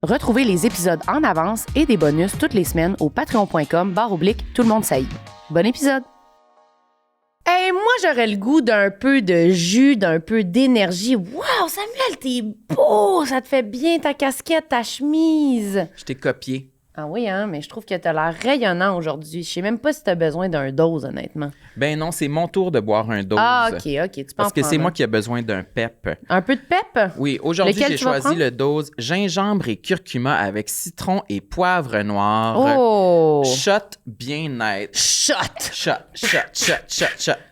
Retrouvez les épisodes en avance et des bonus toutes les semaines au patreon.com/tout le monde saillit. Bon épisode! Hey, moi, j'aurais le goût d'un peu de jus, d'un peu d'énergie. Wow, Samuel, t'es beau! Ça te fait bien ta casquette, ta chemise. Je t'ai copié. Ah oui, hein, mais je trouve que t'as l'air rayonnant aujourd'hui. Je sais même pas si t'as besoin d'un dose, honnêtement. Ben non, c'est mon tour de boire un dose. Ah, OK, tu peux Parce en que c'est prendre moi un. qui ai besoin d'un pep. Un peu de pep? Oui, aujourd'hui, Lequel j'ai tu vas choisi prendre? le dose gingembre et curcuma avec citron et poivre noir. Oh! Shot bien net. Shot! Shot.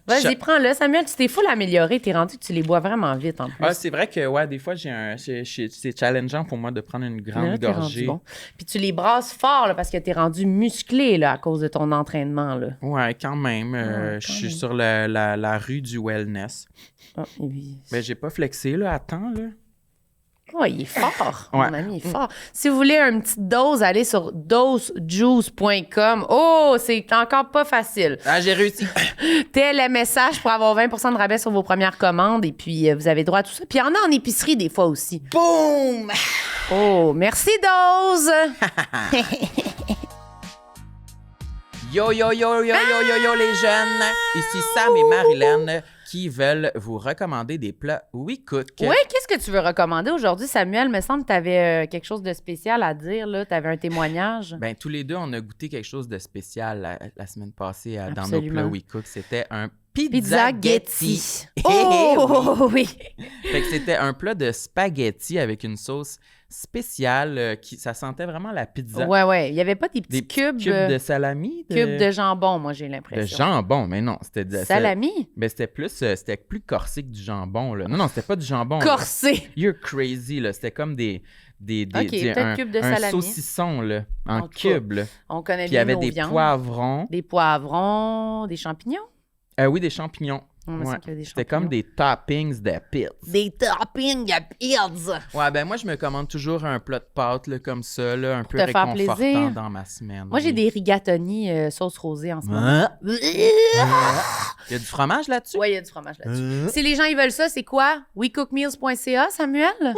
Vas-y, prends-le. Samuel, tu t'es full amélioré. T'es rendu que tu les bois vraiment vite, en plus. Ah, c'est vrai que, ouais, des fois, c'est challengeant pour moi de prendre une Mais grande là, t'es rendu gorgée. bon. Puis tu les brasses fort, là, parce que t'es rendu musclé, là, à cause de ton entraînement, là. Ouais, quand même. Je suis sur la rue du wellness. Ah, et puis- Ben, j'ai pas flexé, là. Attends, là. Oh, il est fort. Ouais. Mon ami, il est fort. Si vous voulez une petite dose, allez sur dosejuice.com. Oh, c'est encore pas facile. Ah, j'ai réussi. TLMSH pour avoir 20% de rabais sur vos premières commandes. Et puis, vous avez droit à tout ça. Puis, il y en a en épicerie, des fois aussi. Boum! Oh, merci, Dose! Yo, les jeunes! Ici Sam et Marilyn qui veulent vous recommander des plats WeCook. Oui, qu'est-ce que tu veux recommander aujourd'hui, Samuel? Me semble que tu avais quelque chose de spécial à dire, là. Tu avais un témoignage. Ben, tous les deux, on a goûté quelque chose de spécial la semaine passée dans nos Absolument. plats WeCook. C'était un Pizza pizzaghetti. Getty. Oh, oui! Fait que c'était un plat de spaghetti avec une sauce spéciale ça sentait vraiment la pizza. Ouais. Il n'y avait pas des petits Des petits cubes, cubes de salami. cubes de jambon, moi, j'ai de l'impression. jambon, mais non, c'était de Salami? Ben, c'était plus corsé que du jambon, là. Non, c'était pas du jambon. là. Corsé! You're crazy, là. C'était comme des Ok, peut-être cubes de un salami. saucisson, là, en En tout cas, cube, là. On connaît Puis il y bien avait nos des viandes. poivrons. Des poivrons, des champignons. Oui, des champignons. On me Ouais. semble qu'il y avait des C'était champignons. comme des toppings de pizza. Des toppings de pizza! Ouais, ben moi, je me commande toujours un plat de pâtes, là, comme ça, là, un peu te faire réconfortant plaisir. dans ma semaine. Moi, j'ai oui. des rigatoni sauce rosée en ce moment. Hein? Il y a du fromage là-dessus? Ouais, il y a du fromage là-dessus. Si les gens ils veulent ça, c'est quoi? wecookmeals.ca, Samuel?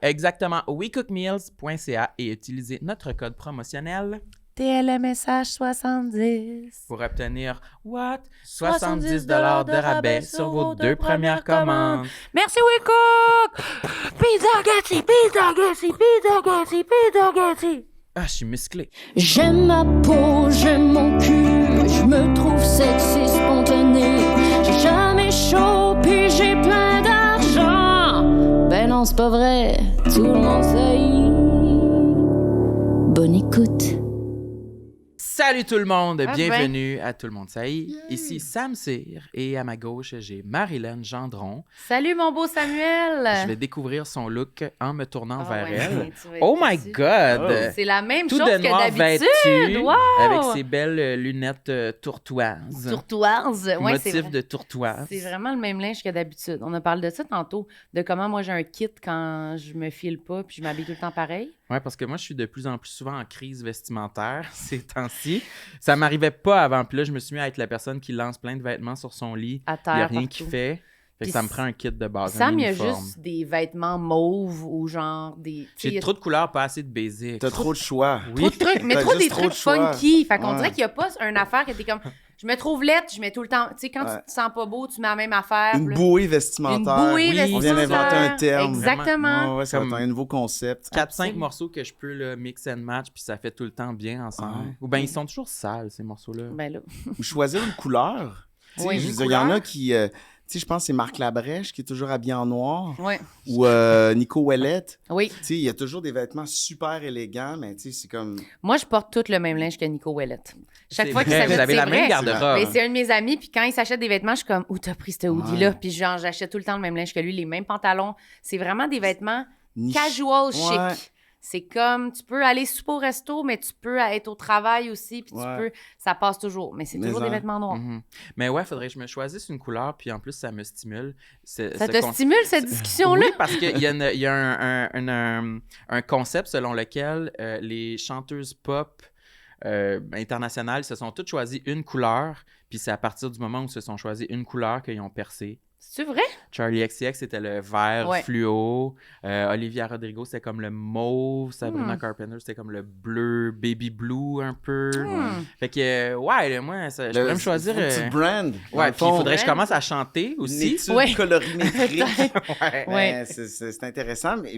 Exactement. wecookmeals.ca et utilisez notre code promotionnel TLMSH 70. pour obtenir, 70 70 $ de rabais sur vos 2 premières commandes. Merci, WeCook! Pizza Getty! Ah, je suis musclé. J'aime ma peau, j'aime mon cul, je me trouve sexy spontané. J'ai jamais chaud, puis j'ai plein d'argent. Ben non, c'est pas vrai, tout le monde sait. Bonne écoute. Salut tout le monde, Ah bienvenue à Tout le monde saillit. Ici Sam Cyr et à ma gauche, j'ai Marilyn Gendron. Salut, mon beau Samuel! Je vais découvrir son look en me tournant Ah vers ouais, elle. tu vas être Oh my déçu. God! C'est la même Tout chose de que noir d'habitude! vêtu, Wow! avec ses belles lunettes tourtoises. Tourtoise. Ouais, c'est Motif vrai. de tourtoise. C'est vraiment le même linge que d'habitude. On a parlé de ça tantôt, de comment moi j'ai un kit quand je me file pas puis je m'habille tout le temps pareil. Ouais, parce que moi, je suis de plus en plus souvent en crise vestimentaire ces temps-ci. Ça m'arrivait pas avant. Puis là, je me suis mis à être la personne qui lance plein de vêtements sur son lit. À Il terre, n'y a rien partout. qui fait. Fait Puis que ça me prend un kit de base, un Sam, il y a uniforme. juste des vêtements mauves ou genre des... tu sais, il y J'ai a trop de couleurs, pas assez de basics. T'as trop de choix. trop de trucs, mais T'as trop des juste trop trucs de choix. funky. Fait qu'on Ouais. dirait qu'il n'y a pas une affaire que t'es comme... Je me trouve laide, je mets tout le temps... Tu sais, quand Ouais. tu te sens pas beau, tu mets la même affaire. Une puis là- bouée Une vestimentaire. bouée Oui, On vient vestimentaire. d'inventer un terme. Exactement. Ouais, ça va Comme- être un nouveau concept. 4-5 Absolument. morceaux que je peux là, mix and match, puis ça fait tout le temps bien ensemble. Ouais. Ou bien ils sont toujours sales, ces morceaux-là. Ben là... Ou choisir une couleur. Tu sais, Oui, je une veux dire, il y en couleur. a qui... tu sais, je pense que c'est Marc Labrèche qui est toujours habillé en noir. Ouais. Ou Nico Ouellette. Oui. Tu sais, il y a toujours des vêtements super élégants, mais tu sais, c'est comme... Moi, je porte tout le même linge que Nico Ouellette. Chaque C'est fois qu'il vrai, s'achète, vous avez c'est la même vrai. garde-robe. Mais c'est un de mes amis, puis quand il s'achète des vêtements, je suis comme, où t'as pris ce hoodie-là? Ouais. Puis genre, j'achète tout le temps le même linge que lui, les mêmes pantalons. C'est vraiment des vêtements niche. casual, Ouais. chic. C'est comme, tu peux aller souper au resto, mais tu peux être au travail aussi, puis tu Ouais. peux, ça passe toujours. Mais c'est Mais toujours des en- vêtements noirs. Mhm. Mais ouais, faudrait que je me choisisse une couleur, puis en plus, ça me stimule. Ça te stimule, cette discussion-là? Oui, parce qu'il y a, il y a un concept selon lequel les chanteuses pop internationales se sont toutes choisies une couleur, puis c'est à partir du moment où ils se sont choisis une couleur qu'ils ont percé. C'est vrai? Charlie XCX, c'était le vert Ouais. fluo. Olivia Rodrigo, c'était comme le mauve. Sabrina Carpenter, c'était comme le bleu, baby blue un peu. Fait que, moi, je pourrais me choisir... Faut que tu brand. Ouais, puis il faudrait que je commence à chanter Une aussi. étude Ouais. colorimétrique. Ouais. Ouais. C'est intéressant, mais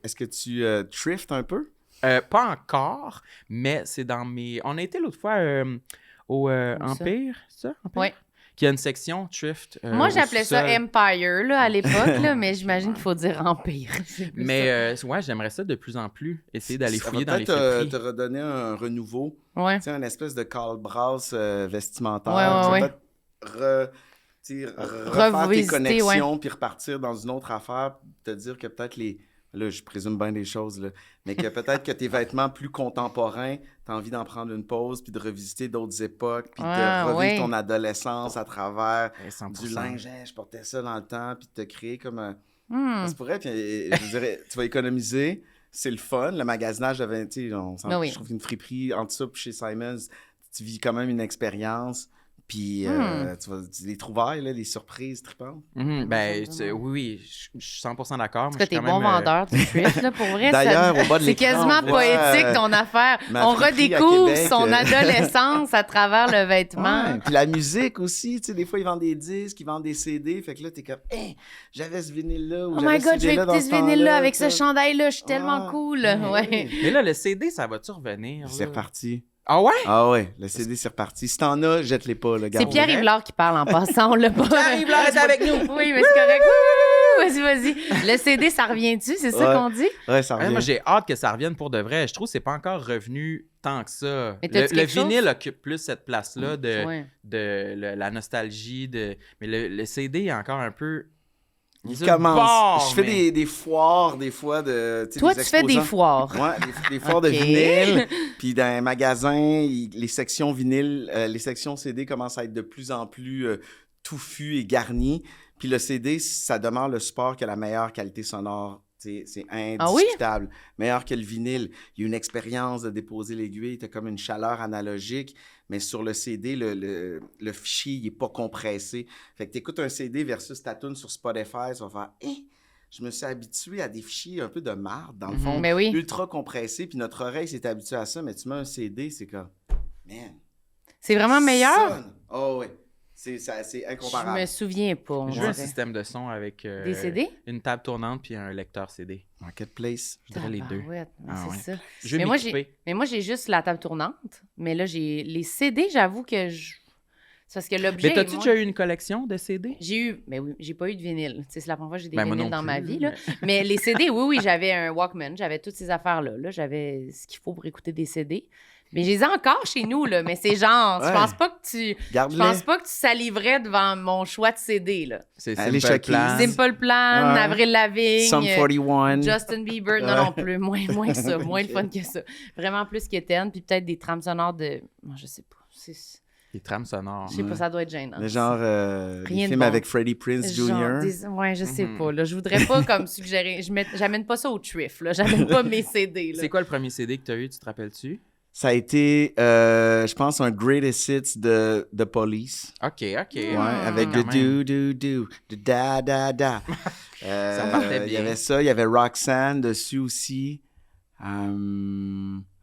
est-ce que tu thrift un peu? Pas encore, mais c'est dans mes... On a été l'autre fois au Empire, c'est ça? Empire? Ouais. Qui a une section thrift. Moi, au j'appelais ça sous-sol. Empire là, à l'époque, là, mais j'imagine qu'il faut dire Empire. C'est plus ça. Mais j'aimerais ça de plus en plus, essayer d'aller Ça fouiller va dans les peut-être friperies. te redonner un renouveau. Ouais. Tu sais, une espèce de Karl Brass vestimentaire. Ouais, Tu vas peut-être refaire tes Revisiter, connexions puis repartir dans une autre affaire, te dire que peut-être Là, je présume bien des choses, là. Mais que peut-être que tes vêtements plus contemporains, tu as envie d'en prendre une pause puis de revisiter d'autres époques puis de revivre ouais. ton adolescence à travers 100%. du linge. Hey, je portais ça dans le temps puis de te créer comme un... Hmm. Ça se pourrait, puis je dirais, tu vas économiser, c'est le fun. Le magasinage, tu sais, Ah oui. je trouve qu'une friperie, entre ça puis chez Simons, tu vis quand même une expérience. Puis, tu vois, les trouvailles, là, les surprises tripantes. Oui, je suis 100% d'accord. En tout cas, t'es bon vendeur du thrift, là, pour vrai. D'ailleurs, ça- au bas de c'est l'écran, quasiment on voit, poétique, ton affaire. ma On friperie à redécouvre Québec, son adolescence à travers le vêtement. Ouais, puis la musique aussi, tu sais, des fois, ils vendent des disques, ils vendent des CD, fait que là, t'es comme, hey, j'avais ce vinyle-là, ou Oh j'avais my God, ce je vais CD-là dans écouter ce temps-là, vinyle-là avec ça. ce chandail-là. Je suis tellement Ah, cool. ouais. Ouais. Mais là, le CD, ça va-tu revenir? C'est là? reparti. Ah ouais? Ah ouais, le CD, c'est reparti. Si t'en as, jette-les pas, là, C'est garde. Pierre Yvelard qui parle en passant, on l'a pas. Pierre Yvelard est avec nous! Oui, mais c'est correct. Wouh! Vas-y. Le CD, ça revient-tu? C'est ça Ouais. qu'on dit? Ouais, ça Moi, revient. j'ai hâte que ça revienne pour de vrai. Je trouve que c'est pas encore revenu tant que ça. Mais t'as-tu Le quelque chose? vinyle occupe plus cette place-là Ouais. la nostalgie. Mais le CD est encore un peu... Il sur le commence. bord, Je fais mais- des foires, des fois, de... tu sais, Toi, des tu fais des exposants. foires. Ouais, des foires de Ok. vinyle. Puis dans un magasin, les sections vinyle, les sections CD commencent à être de plus en plus touffues et garnies. Puis le CD, ça demeure le support qui a la meilleure qualité sonore. C'est indiscutable. Meilleur que le vinyle. Il y a une expérience de déposer l'aiguille. Tu as comme une chaleur analogique. Mais sur le CD, le fichier, il n'est pas compressé. Fait que tu écoutes un CD versus ta tune sur Spotify, ça va faire je me suis habitué à des fichiers un peu de marde, dans le fond, Mais oui. ultra compressés. Puis notre oreille s'est habituée à ça. Mais tu mets un CD, c'est comme, man. C'est vraiment meilleur? sonne. Oh oui. C'est Je incomparable. me souviens pas. on Je veux un dirait. système de son avec Des CD? une table tournante puis un lecteur CD. Marketplace. Je dirais les deux. Tabarouette, Ah c'est ouais. ça. Je vais Mais moi, m'équiper. Mais j'ai juste la table tournante. Mais là, j'ai les CD, j'avoue que c'est parce que l'objet. Mais t'as-tu moi, déjà eu une collection de CD? J'ai eu, mais oui, j'ai pas eu de vinyle. Tu sais, c'est la première fois que j'ai des Ben, moi vinyles non dans ma plus, vie. Là. Mais les CD, oui, j'avais un Walkman, j'avais toutes ces affaires-là. Là, j'avais ce qu'il faut pour écouter des CD. Mais je les ai encore chez nous, là. Mais c'est genre, Ouais. je pense pas que Garde-les. tu saliverais devant mon choix de CD, là. C'est Allez, Simple Chucky. Plan. Simple Plan, Ouais. Avril Lavigne, Sum 41. Justin Bieber, non plus, moins que ça, moins le fun que ça. Vraiment plus qu'Étienne, puis peut-être des trames sonores de... Non, je sais pas. Les trames sonores. Je sais pas, ça doit être gênant. Mais genre, Rien les de films bon. avec Freddie Prinze Genre, Jr. ouais, je sais Mhm. pas. Là, je voudrais pas comme suggérer. J'amène pas ça au thrift. Là. J'amène pas mes CD. Là. C'est quoi le premier CD que tu as eu, tu te rappelles-tu? Ça a été, je pense, un greatest hits de The Police. OK. Ouais, avec quand le même. do, de da, da, da. Ça partait Il y bien. avait ça, il y avait Roxanne dessus aussi.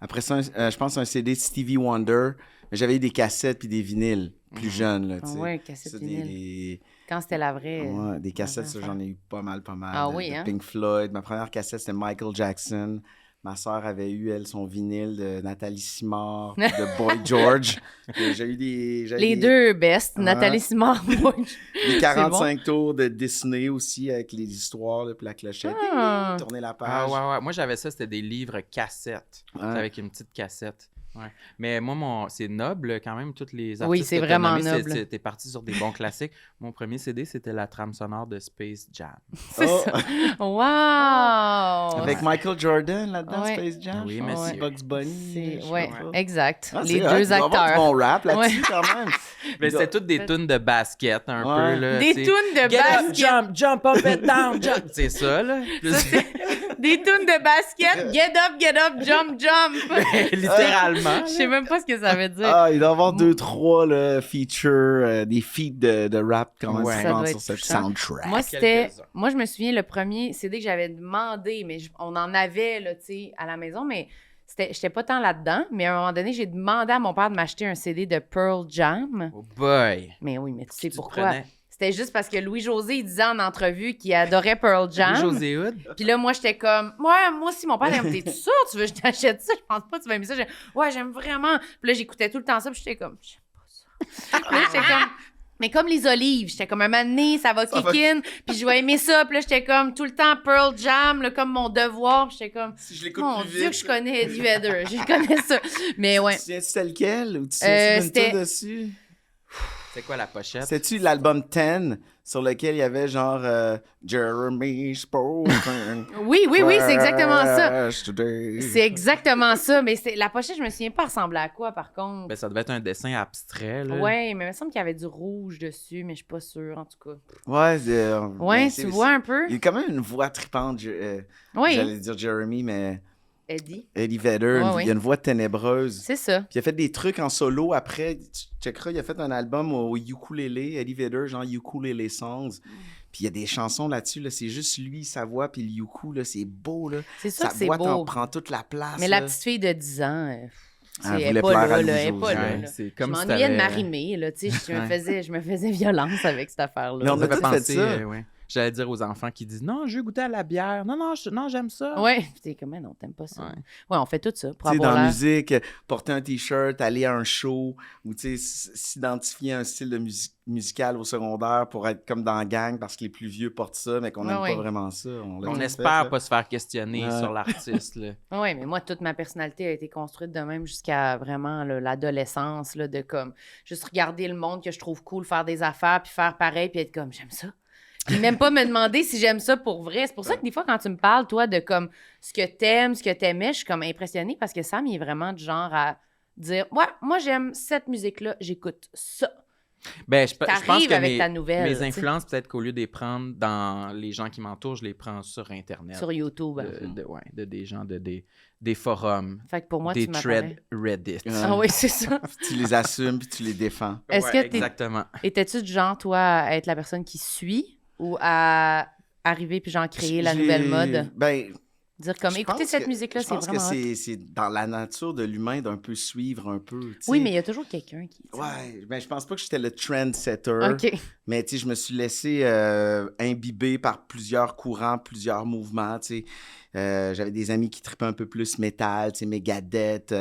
Après ça, je pense un CD de Stevie Wonder. Mais j'avais eu des cassettes puis des vinyles plus jeunes, là, tu sais. Ouais, cassette Ça, vinyle. Quand c'était la vraie. ouais, des cassettes, ça, affaire. j'en ai eu pas mal. Ah de, oui, de hein? Pink Floyd. Ma première cassette, c'était Michael Jackson. Ma sœur avait eu, elle, son vinyle de Nathalie Simard, puis de Boy George. Et j'ai eu Les deux best, Ouais. Nathalie Simard. les 45 tours de Disney aussi, avec les histoires, là, puis la clochette. Ah. Tourner la Ah page. ouais. Moi, j'avais ça, c'était des livres cassettes. Ouais. C'était avec une petite cassette. Ouais. Mais moi, c'est noble quand même, toutes les artistes Oui, c'est que t'as vraiment nommés, noble. T'es parti sur des bons classiques. Mon premier CD, c'était la trame sonore de Space Jam. C'est Oh. ça. Wow! Avec Michael Jordan là-dedans, Ouais. Space Jam. Oui, je mais pense. c'est- Bugs Bunny. je sais Ouais, pas. exact. Ah, Les c'est hot, deux il doit y avoir acteurs. du bon rap là-dessus Ouais. quand même. Mais c'était toutes des tunes de basket, un Ouais. peu. Là, Des t'sais. tunes de Get up, basket. jump up and down, jump. C'est ça, là. Des tunes de basket. Get up, jump, jump. Littéralement. Finalement. Je sais même pas ce que ça veut dire. Ah, il doit y avoir 2-3 features, des feats de rap quand même Ouais. Ça souvent doit sur être cette touchant. soundtrack. Moi, je me souviens, le premier CD que j'avais demandé, mais on en avait, là, tu sais, à la maison, mais j'étais pas tant là-dedans. Mais à un moment donné, j'ai demandé à mon père de m'acheter un CD de Pearl Jam. Oh boy. Mais oui, mais tu sais Tu te pourquoi? prenais C'était juste parce que Louis-José, il disait en entrevue qu'il adorait Pearl Jam. José Hood. Puis là, moi, j'étais comme, ouais, moi aussi, mon père, il me dit, t'es sûr, tu veux que je t'achète ça? Je pense pas que tu vas aimer ça. Ouais, j'aime vraiment. Puis là, j'écoutais tout le temps ça, puis j'étais comme, j'aime pas ça. Puis là, j'étais comme, mais comme les olives, j'étais comme un moment donné, ça va kick in, puis je vais aimer ça. Puis là, j'étais comme tout le temps Pearl Jam, là, comme mon devoir. Puis j'étais comme, Si je l'écoute mon plus Dieu, vite. que je connais Eddie Vedder. Je connais ça. Mais ouais. Tu te souviens-tu c'était lequel? Ou tu te souviens-tu c'était- d'une dessus? C'est quoi la pochette? C'était-tu l'album 10 sur lequel il y avait genre Jeremy Spoken? Oui, c'est exactement ça. Today. C'est exactement ça. Mais la pochette, je me souviens pas ressembler à quoi, par contre. Ben, ça devait être un dessin abstrait, là. Ouais, mais il me semble qu'il y avait du rouge dessus, mais je suis pas sûre, en tout cas. Ouais, Ouais, mais tu vois un peu? Il a quand même une voix tripante. Oui, J'allais dire Jeremy, mais Eddie. Eddie Vedder, Ouais, il a une voix ténébreuse. C'est ça. Puis il a fait des trucs en solo après. Tu checkeras, il a fait un album au ukulélé, Eddie Vedder, genre Ukulele Songs. Puis il y a des chansons là-dessus, là, c'est juste lui, sa voix, puis le uku, là, c'est beau, là. C'est sûr Sa que c'est voix t'en beau. prend toute la place. Mais là. la petite fille de 10 ans, Elle elle voulait est pas plaire là, à là, elle est pas Louis-José. là. Ouais, là. c'est Je comme si m'ennuyais de t'avais- m'arrimer, là, tu sais, Ouais. je me faisais violence avec cette affaire-là. Mais on Ça a fait tous fait penser, ça. ouais. J'allais dire aux enfants qui disent non, je veux goûter à la bière. Non, j'aime ça. Ouais, puis t'es comme, non, t'aimes pas ça. Ouais. Ouais, on fait tout ça pour Tu sais, dans avoir la l'air. musique, porter un t-shirt, aller à un show, ou tu sais, s'identifier à un style de musical au secondaire pour être comme dans la gang parce que les plus vieux portent ça, mais qu'on n'aime Ouais. pas vraiment ça. l'a On tous espère fait, là. pas se faire questionner Ouais. sur l'artiste, là. Oui, mais moi, toute ma personnalité a été construite de même jusqu'à vraiment là, l'adolescence, là, de comme juste regarder le monde que je trouve cool, faire des affaires, puis faire pareil, puis être comme, j'aime ça. Puis même pas me demander si j'aime ça pour vrai. C'est pour ça que des fois, quand tu me parles, toi, de comme ce que t'aimes, ce que t'aimais, je suis comme impressionnée parce que Sam, il est vraiment du genre à dire, ouais, moi, j'aime cette musique-là, j'écoute ça. Ben, je pense T'arrives que avec ta nouvelle. mes tu sais, influences, peut-être qu'au lieu de les prendre dans les gens qui m'entourent, je les prends sur Internet. sur YouTube. De des gens, des forums, Fait que pour moi, des tu m'apparais. threads Reddit. Ouais. Ah oui, c'est ça. Tu les assumes puis tu les défends. Est-ce Ouais, que t'es- exactement. Étais-tu du genre, toi, à être la personne qui suit ou à arriver puis genre créer la nouvelle mode? Ben, Dire comme, je écoutez pense cette que- musique-là, je c'est pense que vraiment hot. c'est dans la nature de l'humain d'un peu suivre un peu. tu Oui, sais. mais il y a toujours quelqu'un qui... Ouais, ben je pense pas que j'étais le trendsetter. OK. Mais tu sais, je me suis laissé imbiber par plusieurs courants, plusieurs mouvements, tu sais. J'avais des amis qui tripaient un peu plus métal, tu sais, Megadeth,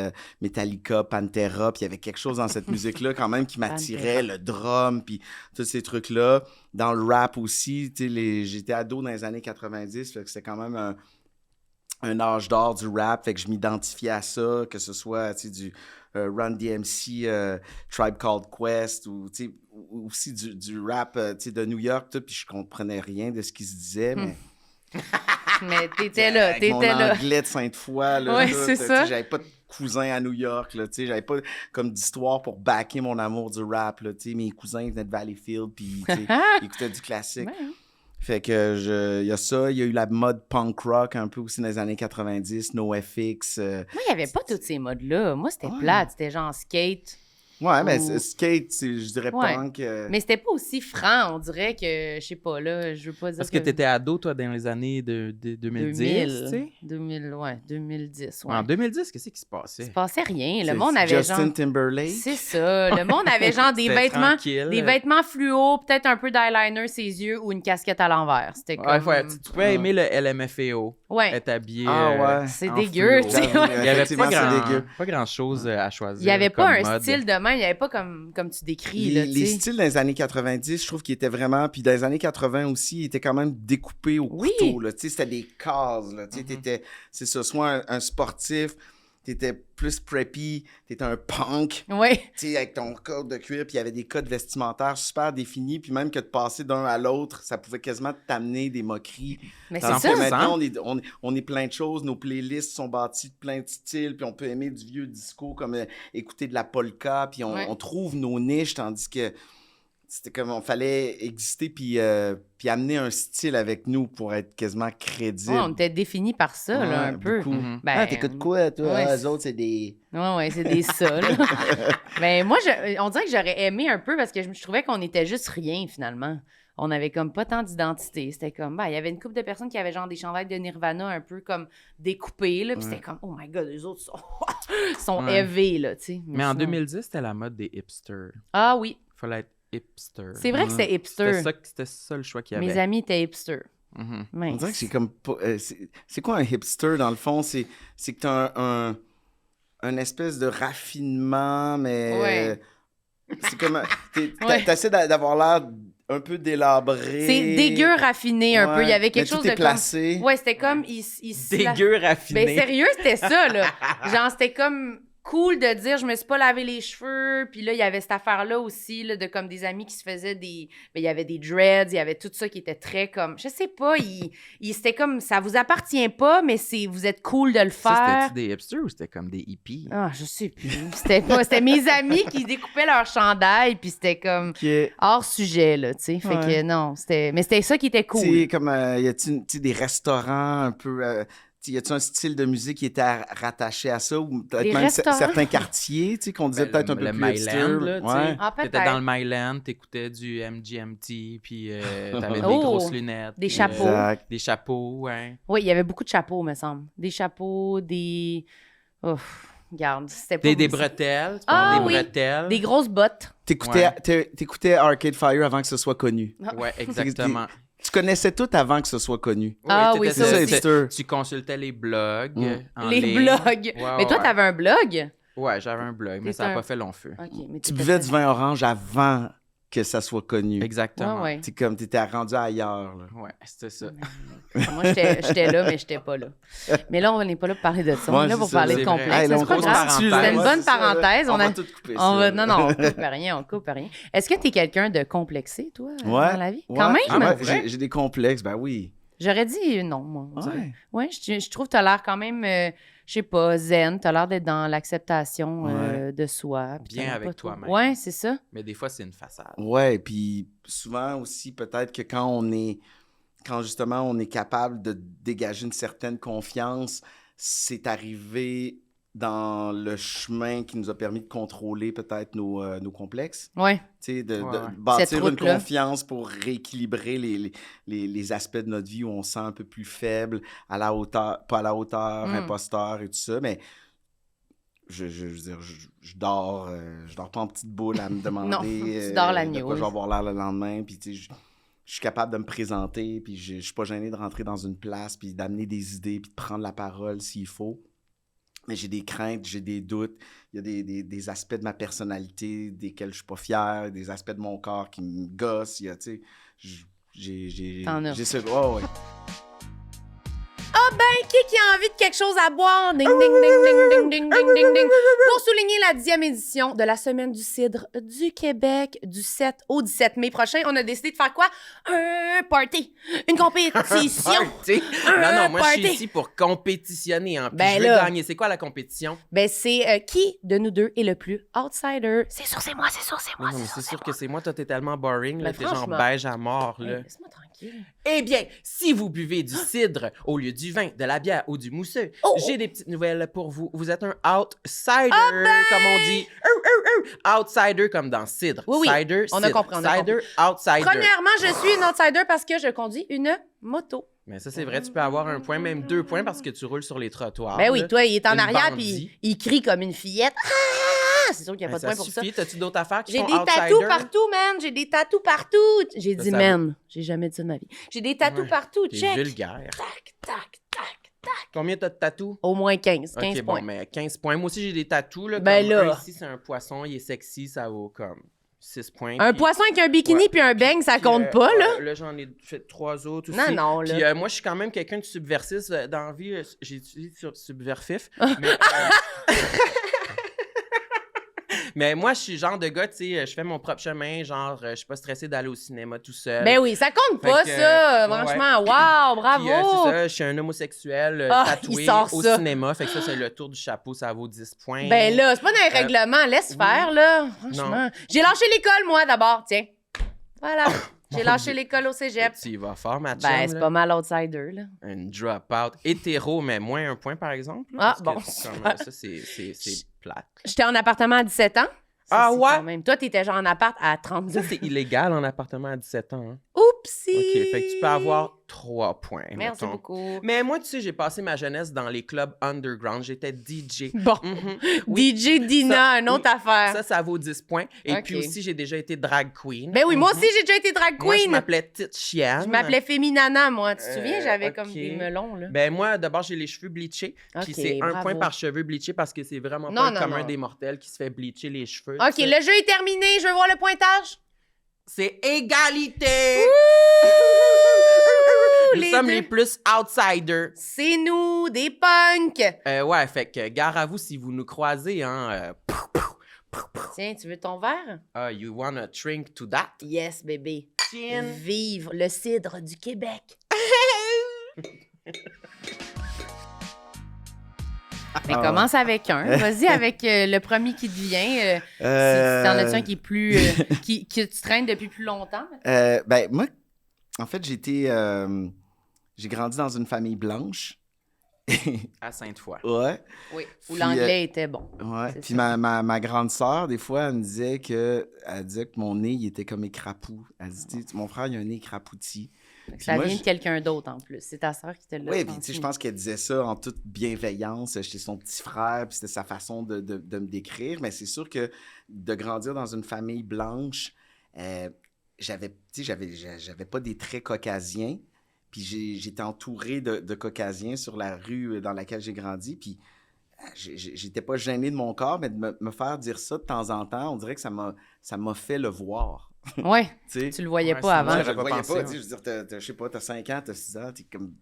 Metallica, Pantera, puis il y avait quelque chose dans cette musique-là quand même qui m'attirait, le drum, puis tous ces trucs-là. Dans le rap aussi, tu sais, j'étais ado dans les années 90, fait que c'était quand même un âge d'or du rap, fait que je m'identifiais à ça, que ce soit, tu sais, du Run DMC, Tribe Called Quest, ou, tu sais, ou aussi du rap, tu sais, de New York, tout, puis je comprenais rien de ce qui se disait, mais... Mais t'étais là, Avec mon t'étais là. anglais de Sainte-Foy, là, Ouais, tout, c'est tu sais, ça. j'avais pas de cousin à New York, là, tu sais, j'avais pas comme d'histoire pour backer mon amour du rap, là, tu sais, mes cousins venaient de Valleyfield, puis tu sais, ils écoutaient du classique. Ouais, hein. Fait que il y a ça, il y a eu la mode punk rock un peu aussi dans les années 90, NoFX. Moi, il n'y avait pas tous ces modes-là. Moi, c'était Ouais. plate. C'était genre skate. Ouais, mais Ou- skate, je dirais Ouais. punk. Mais c'était pas aussi franc. On dirait que, je sais pas, là, je veux pas dire Parce que t'étais ado, toi, dans les années de 2010, tu sais? 2000, ouais, 2010, ouais. En 2010, qu'est-ce qui se Il passait? se passait rien. Le C'est monde avait Justin genre... Timberlake. C'est ça. Le monde avait genre des C'était vêtements... tranquille. Des vêtements fluo, peut-être un peu d'eyeliner ses yeux ou une casquette à l'envers. C'était comme... Ouais, tu pouvais aimer le LMFAO, Ouais. être habillé. Ah ouais. C'est en dégueu, fluo. tu sais. J'avoue, Ouais. Il n'y avait effectivement, c'est dégueu. pas grand-chose à choisir. Il n'y avait pas comme un mode. style de même. Il n'y avait pas comme tu décris, là, Les tu sais. styles dans les années 90, je trouve qu'ils étaient vraiment... Puis dans les années 80 aussi, ils étaient quand même découpés au Oui. couteau, là. Tu sais, c'était des cases, là. Tu sais, Mhm. t'étais... C'est ça, soit un sportif, t'étais plus preppy, t'étais un punk, Oui. tu sais, avec ton code de cuir, puis il y avait des codes vestimentaires super définis, puis même que de passer d'un à l'autre, ça pouvait quasiment t'amener des moqueries. Mais c'est Tandis ça. que maintenant, on est plein de choses, nos playlists sont bâties de plein de styles, puis on peut aimer du vieux disco comme écouter de la polka, puis Ouais. on trouve nos niches, tandis que, tu c'était comme on fallait exister puis amener un style avec nous pour être quasiment crédible. Ouais, on était définis par ça, là, un peu. beaucoup. Ben, T'écoutes quoi, toi? ouais, Les autres, c'est des... Ouais, c'est des ça, là. Ben, moi, on dirait que j'aurais aimé un peu parce que je trouvais qu'on était juste rien, finalement. On avait comme pas tant d'identité. C'était comme, il y avait une couple de personnes qui avaient genre des chandails de Nirvana un peu comme découpés, là. Puis c'était comme, oh my God, les autres sont élevés, là, tu sais. Mais en 2010, c'était la mode des hipsters. Ah oui. Fallait être hipster. C'est vrai que c'était hipster. C'était ça le choix qu'il y avait. Mes amis étaient hipsters. On dirait que c'est comme... c'est quoi un hipster, dans le fond? C'est que t'as un espèce de raffinement, mais... Ouais. C'est comme... T'essaies d'avoir l'air un peu délabré. C'est dégueu raffiné un peu. Il y avait quelque chose tout de est placé. Ouais, c'était comme... Dégueu raffiné. Ben sérieux, c'était ça, là. Genre, c'était comme... cool de dire je me suis pas lavé les cheveux, puis là il y avait cette affaire là aussi là, de comme des amis qui se faisaient des il y avait des dreads, il y avait tout ça qui était très comme je sais pas, c'était comme ça vous appartient pas mais vous êtes cool de le faire. Ça, c'était des hipsters ou c'était comme des hippies? Ah, je sais plus. C'était mes amis qui découpaient leur chandail puis c'était comme hors sujet là, tu sais. Fait que non, c'était ça qui était cool. Tu sais comme y a-tu des restaurants un peu y a-tu un style de musique qui était rattaché à ça ou peut-être même certains quartiers qu'on disait peut-être un peu plus Myland, là, ouais. T'étais dans le Myland, t'écoutais du MGMT, puis t'avais des grosses lunettes. Des chapeaux. Des chapeaux, ouais. Oui, il y avait beaucoup de chapeaux, me semble. Des chapeaux, des... regarde, c'était pas... Des bretelles. Bretelles. Des grosses bottes. T'écoutais Arcade Fire avant que ce soit connu. Ouais, exactement. Tu connaissais tout avant que ce soit connu. Oui, ça aussi. Tu consultais les blogs en les ligne. blogs. Ouais, mais toi, t'avais un blog? Ouais, j'avais un blog, mais ça n'a pas fait long feu. Okay, mais tu buvais du vin orange avant que ça soit connu. Exactement. Ouais. C'est comme t'étais rendu ailleurs. Là. Ouais, c'était ça. Moi, j'étais là, mais j'étais pas là. Mais là, on n'est pas là pour parler de ça. On est là pour parler de complexe. Hey, c'est pas grave. C'était une bonne parenthèse. On va tout couper ça. Non, on coupe rien. Est-ce que t'es quelqu'un de complexé, toi, dans la vie? Quand même? J'ai des complexes, ben oui. J'aurais dit non, moi. Ouais, je trouve que t'as l'air quand même, je sais pas, zen. T'as l'air d'être dans l'acceptation de soi. Bien avec toi-même. Ouais, c'est ça. Mais des fois, c'est une façade. Ouais, puis souvent aussi, peut-être que quand justement on est capable de dégager une certaine confiance, c'est arrivé dans le chemin qui nous a permis de contrôler peut-être nos complexes. Ouais. Tu sais, de bâtir une confiance pour rééquilibrer les aspects de notre vie où on se sent un peu plus faible, à la hauteur, pas à la hauteur, imposteur et tout ça, mais je veux dire, je dors pas en petite boule à me demander non, tu dors la nuit, de quoi je vais avoir l'air le lendemain, puis tu sais, je suis capable de me présenter, puis je suis pas gêné de rentrer dans une place, puis d'amener des idées, puis de prendre la parole s'il faut. Mais j'ai des craintes, j'ai des doutes. Il y a des aspects de ma personnalité desquels je suis pas fier, des aspects de mon corps qui me gossent. Il y a, tu sais, T'en as. j'ai ce... Oh, ouais. Ah ben, qui a envie de quelque chose à boire? Ding, ding, ding, ding, ding, ding, ding, ding, ding. Pour souligner la 10e édition de la Semaine du cidre du Québec du 7 au 17 mai prochain, on a décidé de faire quoi? Un party! Une compétition! Non, moi, je suis ici pour compétitionner. Hein, puis je veux gagner. C'est quoi la compétition? Ben, c'est qui de nous deux est le plus outsider? C'est sûr, c'est moi. Non, mais c'est sûr que c'est moi. Toi, t'es tellement boring. Là, t'es genre beige à mort. Là. Hey, laisse-moi tranquille. Eh bien, si vous buvez du cidre au lieu du vin, de la bière ou du mousseux, j'ai des petites nouvelles pour vous. Vous êtes un outsider, comme on dit. Outsider comme dans cidre. Oui, cider, on a compris. Cider, outsider. Premièrement, je suis une outsider parce que je conduis une moto. Mais ça, c'est vrai, tu peux avoir 1 point, même 2 points parce que tu roules sur les trottoirs. Ben oui, là. toi, il est en Une arrière bandit. puis il crie comme une fillette. Ah! C'est sûr qu'il n'y a pas de point pour ça. Ça suffit. T'as-tu d'autres affaires qui J'ai sont des outsider? tatous partout, man. J'ai des tatous partout. J'ai dit ça man. J'ai jamais dit ça de ma vie. J'ai des tatous partout. T'es Check. vulgaire. Tac, tac, tac. Combien t'as de tatous? Au moins 15. 15 OK, points. bon, mais 15 points. Moi aussi, j'ai des tatous. Là, Ben comme là. un ici, c'est un poisson. Il est sexy. Ça vaut comme 6 points. Un puis... poisson avec un bikini puis un beigne, ça compte pas, là? Là, j'en ai fait 3 autres aussi. Non, là. Puis moi, je suis quand même quelqu'un de subversif dans la vie. J'ai utilisé sur subversif. mais, mais moi, je suis le genre de gars, tu sais, je fais mon propre chemin. Genre, je suis pas stressé d'aller au cinéma tout seul. Ben oui, ça compte pas, ça. Franchement, wow, bravo. Puis, c'est ça, je suis un homosexuel tatoué au cinéma. Fait que ça, c'est le tour du chapeau, ça vaut 10 points. Ben là, c'est pas dans les règlements. Laisse faire, là. Franchement. Non. J'ai lâché l'école, moi, d'abord. Tiens. Voilà. J'ai lâché l'école au cégep. Tu y vas fort, ma chum, Ben, c'est là. pas mal outsider, là. Une drop-out hétéro, mais moins un point, par exemple. Ah, parce que bon, c'est comme, super. ça, c'est plate. J'étais en appartement à 17 ans. Ça, Ah c'est ouais? quand même. Toi, t'étais genre en appart à 32. Ça, c'est illégal en appartement à 17 ans. Hein? Oupsie! OK, fait que tu peux avoir 3 points. Merci mettons. beaucoup. Mais moi, tu sais, j'ai passé ma jeunesse dans les clubs underground. J'étais DJ. Bon. Mhm. Oui. DJ Dina, Ça, une autre affaire. Ça vaut 10 points. Et OK. puis aussi, j'ai déjà été drag queen. Ben oui, moi Mhm. aussi, j'ai déjà été drag Moi, je queen. m'appelais Tite Chienne. Je m'appelais Féminana, moi. Tu te souviens, j'avais OK. comme des melons, là. Ben moi, d'abord, j'ai les cheveux bleachés. Puis OK, c'est un bravo. point par cheveux bleachés parce que c'est vraiment Non, pas le non, commun non. des mortels qui se fait bleacher les cheveux. OK, tu sais. le jeu est terminé. Je veux voir le pointage. C'est égalité! Nous les sommes deux. les plus outsiders. C'est nous, des punks. Ouais, fait que gare à vous si vous nous croisez, hein. Tiens, tu veux ton verre? You wanna drink to that? Yes, bébé. Chin. Vive le cidre du Québec. Mais commence avec un. Vas-y avec le premier qui te vient. Si t'en as-tu un qui est plus... que tu traînes depuis plus longtemps? Ben, moi, en fait, j'ai grandi dans une famille blanche. À Sainte-Foy. Ouais. Oui. Où Puis, l'anglais était bon. Ouais. C'est Puis ça. ma grande sœur, des fois, elle me disait que mon nez, il était comme écrapou. Elle dit, tu sais, mon frère, il a un nez écrapouti. Ça moi, vient de quelqu'un d'autre en plus. C'est ta sœur qui te l'a Oui, puis tu transmis. sais, je pense qu'elle disait ça en toute bienveillance. J'étais son petit frère, puis c'était sa façon de me décrire. Mais c'est sûr que de grandir dans une famille blanche, j'avais pas des traits caucasiens. Puis j'étais entouré de caucasiens sur la rue dans laquelle j'ai grandi. Puis j'étais pas gêné de mon corps, mais de me faire dire ça de temps en temps, on dirait que ça m'a fait le voir. Ouais, Tu sais. tu le voyais Ouais, pas avant. c'est Je le J'aurais pas voyais pensé, pas, hein. tu sais, je veux dire, je sais pas, t'as 5 ans, t'as 6 ans, t'es comme... Tu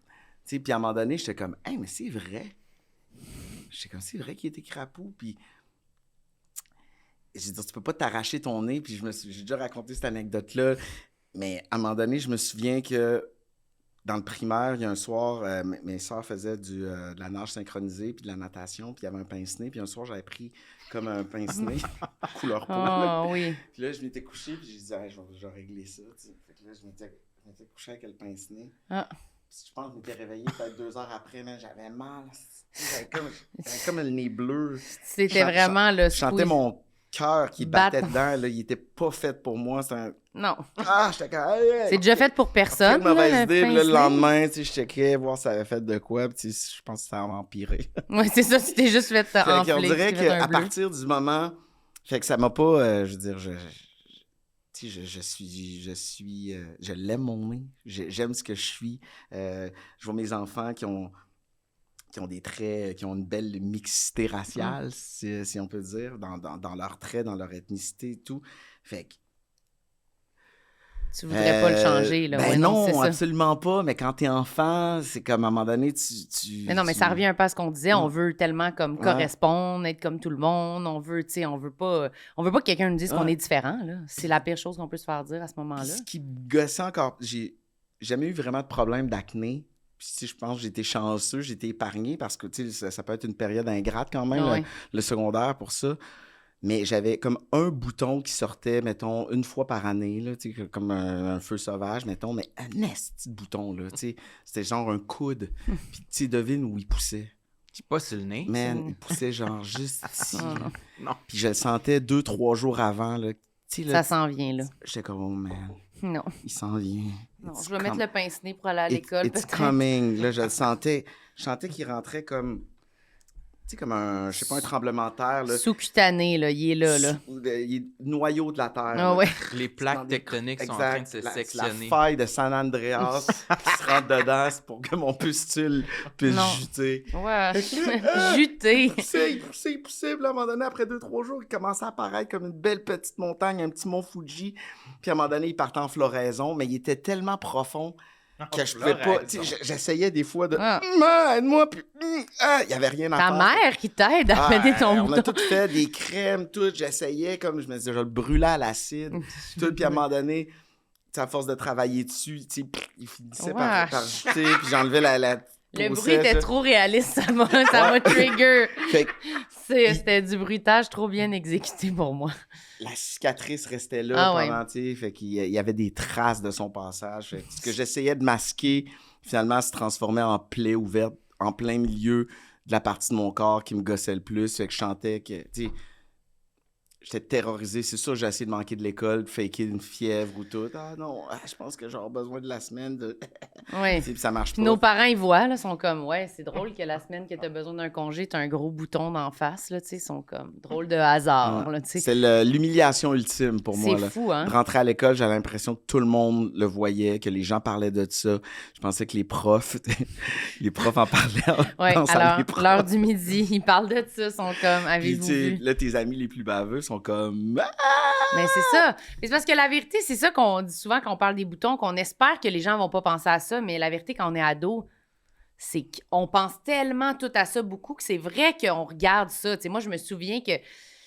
sais, puis à un moment donné, j'étais comme, hey, mais c'est vrai. J'étais comme, c'est vrai qu'il était crapou, puis... J'ai dit, tu peux pas t'arracher ton nez, puis j'ai déjà raconté cette anecdote-là, mais à un moment donné, je me souviens que dans le primaire, il y a un soir, mes sœurs faisaient de la nage synchronisée, puis de la natation, puis il y avait un pince-nez, puis un soir, j'avais pris comme un pince-nez couleur peau. Ah oui. Puis là, je m'étais couché, puis j'ai dit, hey, je vais régler ça. Tu sais. Fait que là, je m'étais couché avec le pince-nez. Ah. Puis je pense que je m'étais réveillé peut-être 2 heures après, mais j'avais mal. Tu sais, j'avais comme le nez bleu. C'était Je vraiment le Je sentais squeeze. mon cœur qui battait Battre. dedans. Là, il était pas fait pour moi. C'était un... Non. Ah, j'étais comme... Hey, hey. C'est déjà fait pour personne. Une mauvaise là, idée. Puis là, le pince-nez. lendemain, tu sais, je checkais, voir si ça avait fait de quoi. Puis tu sais, je pense que ça a empiré. Oui, c'est ça. Tu t'es juste fait Fait enfler. qu'on dirait tu t'es fait un qu'à bleu. partir du moment... Fait que ça m'a pas... je veux dire, tu sais, je l'aime mon nez. J'aime ce que je suis. Je vois mes enfants qui ont des traits, qui ont une belle mixité raciale, si on peut dire, dans leurs traits, dans leur ethnicité et tout. Fait que... Tu voudrais pas le changer, là. Ben Ouais, non, c'est ça. absolument pas. Mais quand t'es enfant, c'est comme à un moment donné, Mais non, mais ça revient un peu à ce qu'on disait. On Ouais. veut tellement comme Ouais. correspondre, être comme tout le monde. On veut, tu sais, on veut pas que quelqu'un nous dise qu'on Ouais. est différent, là. C'est la pire chose qu'on peut se faire dire à ce Puis moment-là. ce qui me gossait encore, j'ai jamais eu vraiment de problème d'acné. Puis, tu sais, je pense que j'ai été chanceux, j'ai été épargné parce que, tu sais, ça peut être une période ingrate quand même, Ouais. le secondaire pour ça. Mais j'avais comme un bouton qui sortait, mettons, une fois par année, là, tu sais, comme un feu sauvage, mettons, mais un esti de bouton, là, tu sais. C'était genre un coude. Puis, tu sais, devine où il poussait. Pas sur le nez. Man, il poussait genre juste ici. Oh, là. non. Non. Puis je le sentais 2-3 jours avant, là. Tu sais, là, Ça s'en vient, là. j'étais comme, oh man, Non. il s'en vient. Non, It's je vais mettre com- le pince-nez pour aller à l'école, It's peut-être. coming. Là, je le sentais. Je sentais qu'il rentrait comme... Tu sais, comme un... Je sais pas, un tremblement de terre, là. Sous-cutané, là. Il est là, là. Il est noyau de la terre. Ah là. ouais. Les Dans plaques des- tectoniques sont en train de se La sectionner. faille de San Andreas qui se rentre dedans, c'est pour que mon pustule puisse Non. juter. Ouais. Juté. Il poussait. Puis là, à un moment donné, après 2-3 jours, il commençait à apparaître comme une belle petite montagne, un petit mont Fuji. Puis à un moment donné, il partait en floraison, mais il était tellement profond que je pouvais pas... Tu sais, j'essayais des fois de... Ah. Aide-moi! Puis... il n'y avait rien à Ta faire. mère qui t'aide à mettre ton On a bouton. tout fait, des crèmes, tout. J'essayais, comme je me disais, je le brûlais à l'acide. Tout, puis à un moment donné, tu sais, à force de travailler dessus, tu sais, il finissait par Wesh. jeter, puis j'enlevais la Le bruit poussette, était là. trop réaliste, ça m'a trigger. Fait que C'était du bruitage trop bien exécuté pour moi. La cicatrice restait là Ah, pendant, tu sais, fait qu'il y avait des traces de son passage. Fait que ce que j'essayais de masquer, finalement, se transformait en plaie ouverte en plein milieu de la partie de mon corps qui me gossait le plus. Fait que je sentais que, tu sais, j'étais terrorisé. C'est sûr, j'ai essayé de manquer de l'école, de faker une fièvre ou tout. Ah non, je pense que j'aurai besoin de la semaine de... Oui. Puis ça marche Puis pas. nos parents, ils voient, là, sont comme, ouais, c'est drôle que la semaine que t'as besoin d'un congé, t'as un gros bouton d'en face, là, tu sais, ils sont comme, drôle de hasard, là, tu sais. C'est l'humiliation ultime pour moi. C'est Là. fou, hein? De rentrer à l'école, j'avais l'impression que tout le monde le voyait, que les gens parlaient de ça. Je pensais que les profs en parlaient. Ouais, en salle alors, des profs. l'heure du midi, ils parlent de ça, sont comme, Puis, avez-vous tu sais, vu? là, tes amis les plus baveux sont comme... Mais c'est ça. Mais c'est parce que la vérité, c'est ça qu'on dit souvent quand on parle des boutons, qu'on espère que les gens vont pas penser à ça, mais la vérité, quand on est ado, c'est qu'on pense tellement tout à ça beaucoup que c'est vrai qu'on regarde ça. Tu sais, moi, je me souviens que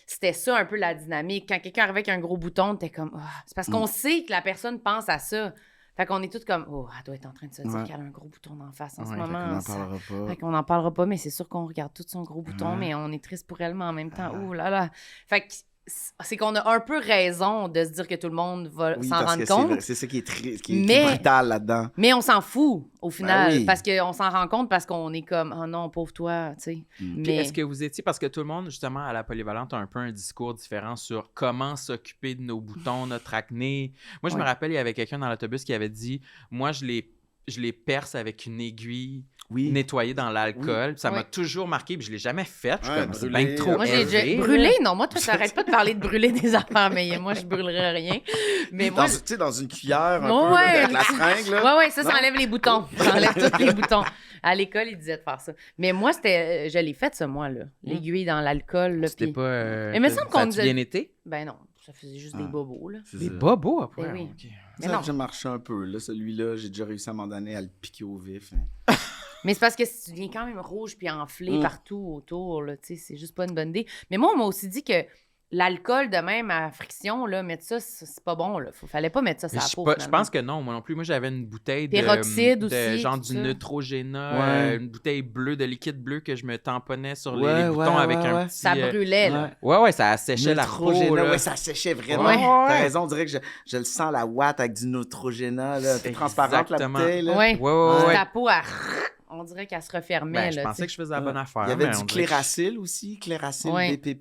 c'était ça un peu la dynamique. Quand quelqu'un arrivait avec un gros bouton, t'es comme... Ah. C'est parce qu'on sait que la personne pense à ça. Fait qu'on est tous comme, oh, elle doit être en train de se dire qu'elle a un gros bouton d'en face en ce moment. On n'en parlera pas. Fait qu'on n'en parlera pas, mais c'est sûr qu'on regarde tout son gros bouton, mais on est triste pour elle, mais en même temps, oh là là. Fait que c'est qu'on a un peu raison de se dire que tout le monde va Oui, s'en parce rendre que compte. c'est ça qui est, qui est brutal là-dedans. Mais on s'en fout, au final, oui. parce qu'on s'en rend compte, parce qu'on est comme, oh non, pauvre toi, tu sais. Puis Mais est-ce que vous étiez, parce que tout le monde, justement, à la polyvalente, a un peu un discours différent sur comment s'occuper de nos boutons, notre acné. Moi, je me rappelle, il y avait quelqu'un dans l'autobus qui avait dit, moi, je les perce avec une aiguille nettoyée dans l'alcool. Ça m'a toujours marqué, puis je l'ai jamais fait. Je suis comme, c'est bien trop moi, j'ai élevé, déjà là. brûlé. Non, moi, toi, t'arrêtes pas de parler de brûler des affaires, mais moi, je brûlerais rien. Mais moi, Tu sais, dans une cuillère, un peu, là, avec la seringue, là. Ouais, ça enlève les boutons. Ça enlève tous les boutons. À l'école, ils disaient de faire ça. Mais moi, c'était... je l'ai fait, ça, moi, là. L'aiguille dans l'alcool, là, C'était puis... pas... Mais il me semble qu'on ça nous a a- bien été? Ben non, ça faisait juste des bobos, là. C'est Des ça. bobos, après. Ben oui. OK. Mais Ça non. a déjà marché un peu. Là, celui-là, j'ai déjà réussi à m'en donner à le piquer au vif. Hein. Mais c'est parce que tu deviens quand même rouge puis enflé partout autour, là, tu sais, c'est juste pas une bonne idée. Mais moi, on m'a aussi dit que l'alcool de même à friction, là, mettre ça, c'est pas bon, là. Fallait pas mettre ça sur Mais la je, peau, je finalement. pense que non, moi non plus. Moi, j'avais une bouteille Peroxyde de aussi, genre tout du ça. Neutrogena, Ouais. une bouteille bleue, de liquide bleu que je me tamponnais sur les Ouais, boutons ouais, avec ouais, un ouais. petit... Ça brûlait, là. Ouais, ça asséchait la peau, Neutrogena, là. ouais, ça séchait vraiment. Ouais. T'as raison, on dirait que je le sens, la ouate avec du Neutrogena, là. C'est transparente, la Exactement. bouteille, là. Ouais. Ouais. Ta peau, on dirait qu'elle se refermait, Ben, je là, pensais tu sais. que je faisais la bonne affaire. Il y avait mais du on dirait que Cléracil aussi, Cléracil Ouais. BP+,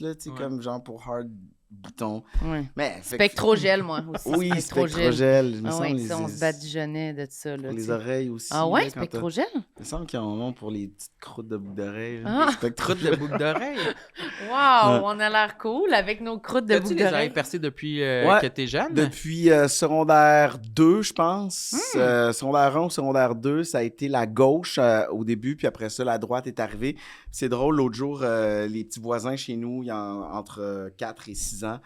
là, tu sais, Ouais. comme genre pour hard bouton. Ouais. Mais, fait que- Spectrogel, moi, aussi. Oui, Spectrogel. Il me Ah semble, ouais, ça, on se badigeonnait de ça, là, pour tu les sais. oreilles aussi. Ah ouais, là, quand t'as- Spectrogel? Il me semble qu'ils en ont pour les petites croûtes de boucles d'oreilles. Ah. Croûte de boucle d'oreille. Wow, on a l'air cool avec nos croûtes de T'as-tu boucles des oreilles d'oreilles. percées depuis Ouais. que t'es jeune? Depuis secondaire 2, je pense. Secondaire 1 ou secondaire 2, ça a été la gauche au début, puis après ça, la droite est arrivée. C'est drôle, l'autre jour, les petits voisins chez nous, il y a entre 4 et 6 ans,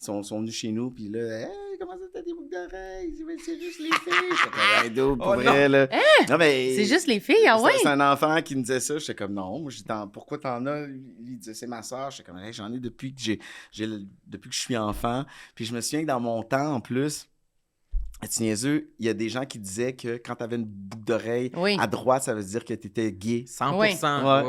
ils sont venus chez nous, puis là, « Hey, comment ça, t'as des boucles d'oreilles? C'est juste les filles! » J'étais comme, « Hey, dude, pour Oh vrai, là. Non, mais... C'est juste les filles, ah ouais? C'est un enfant qui me disait ça. J'étais comme, non. Moi, j'étais pourquoi t'en as? Il disait, c'est ma soeur. J'étais comme, hey, j'en ai depuis que depuis que je suis enfant. Puis je me souviens que dans mon temps, en plus, tu niaiseux, il y a des gens qui disaient que quand t'avais une boucle d'oreille Oui. à droite, ça veut dire que t'étais gay. 100%. Oui.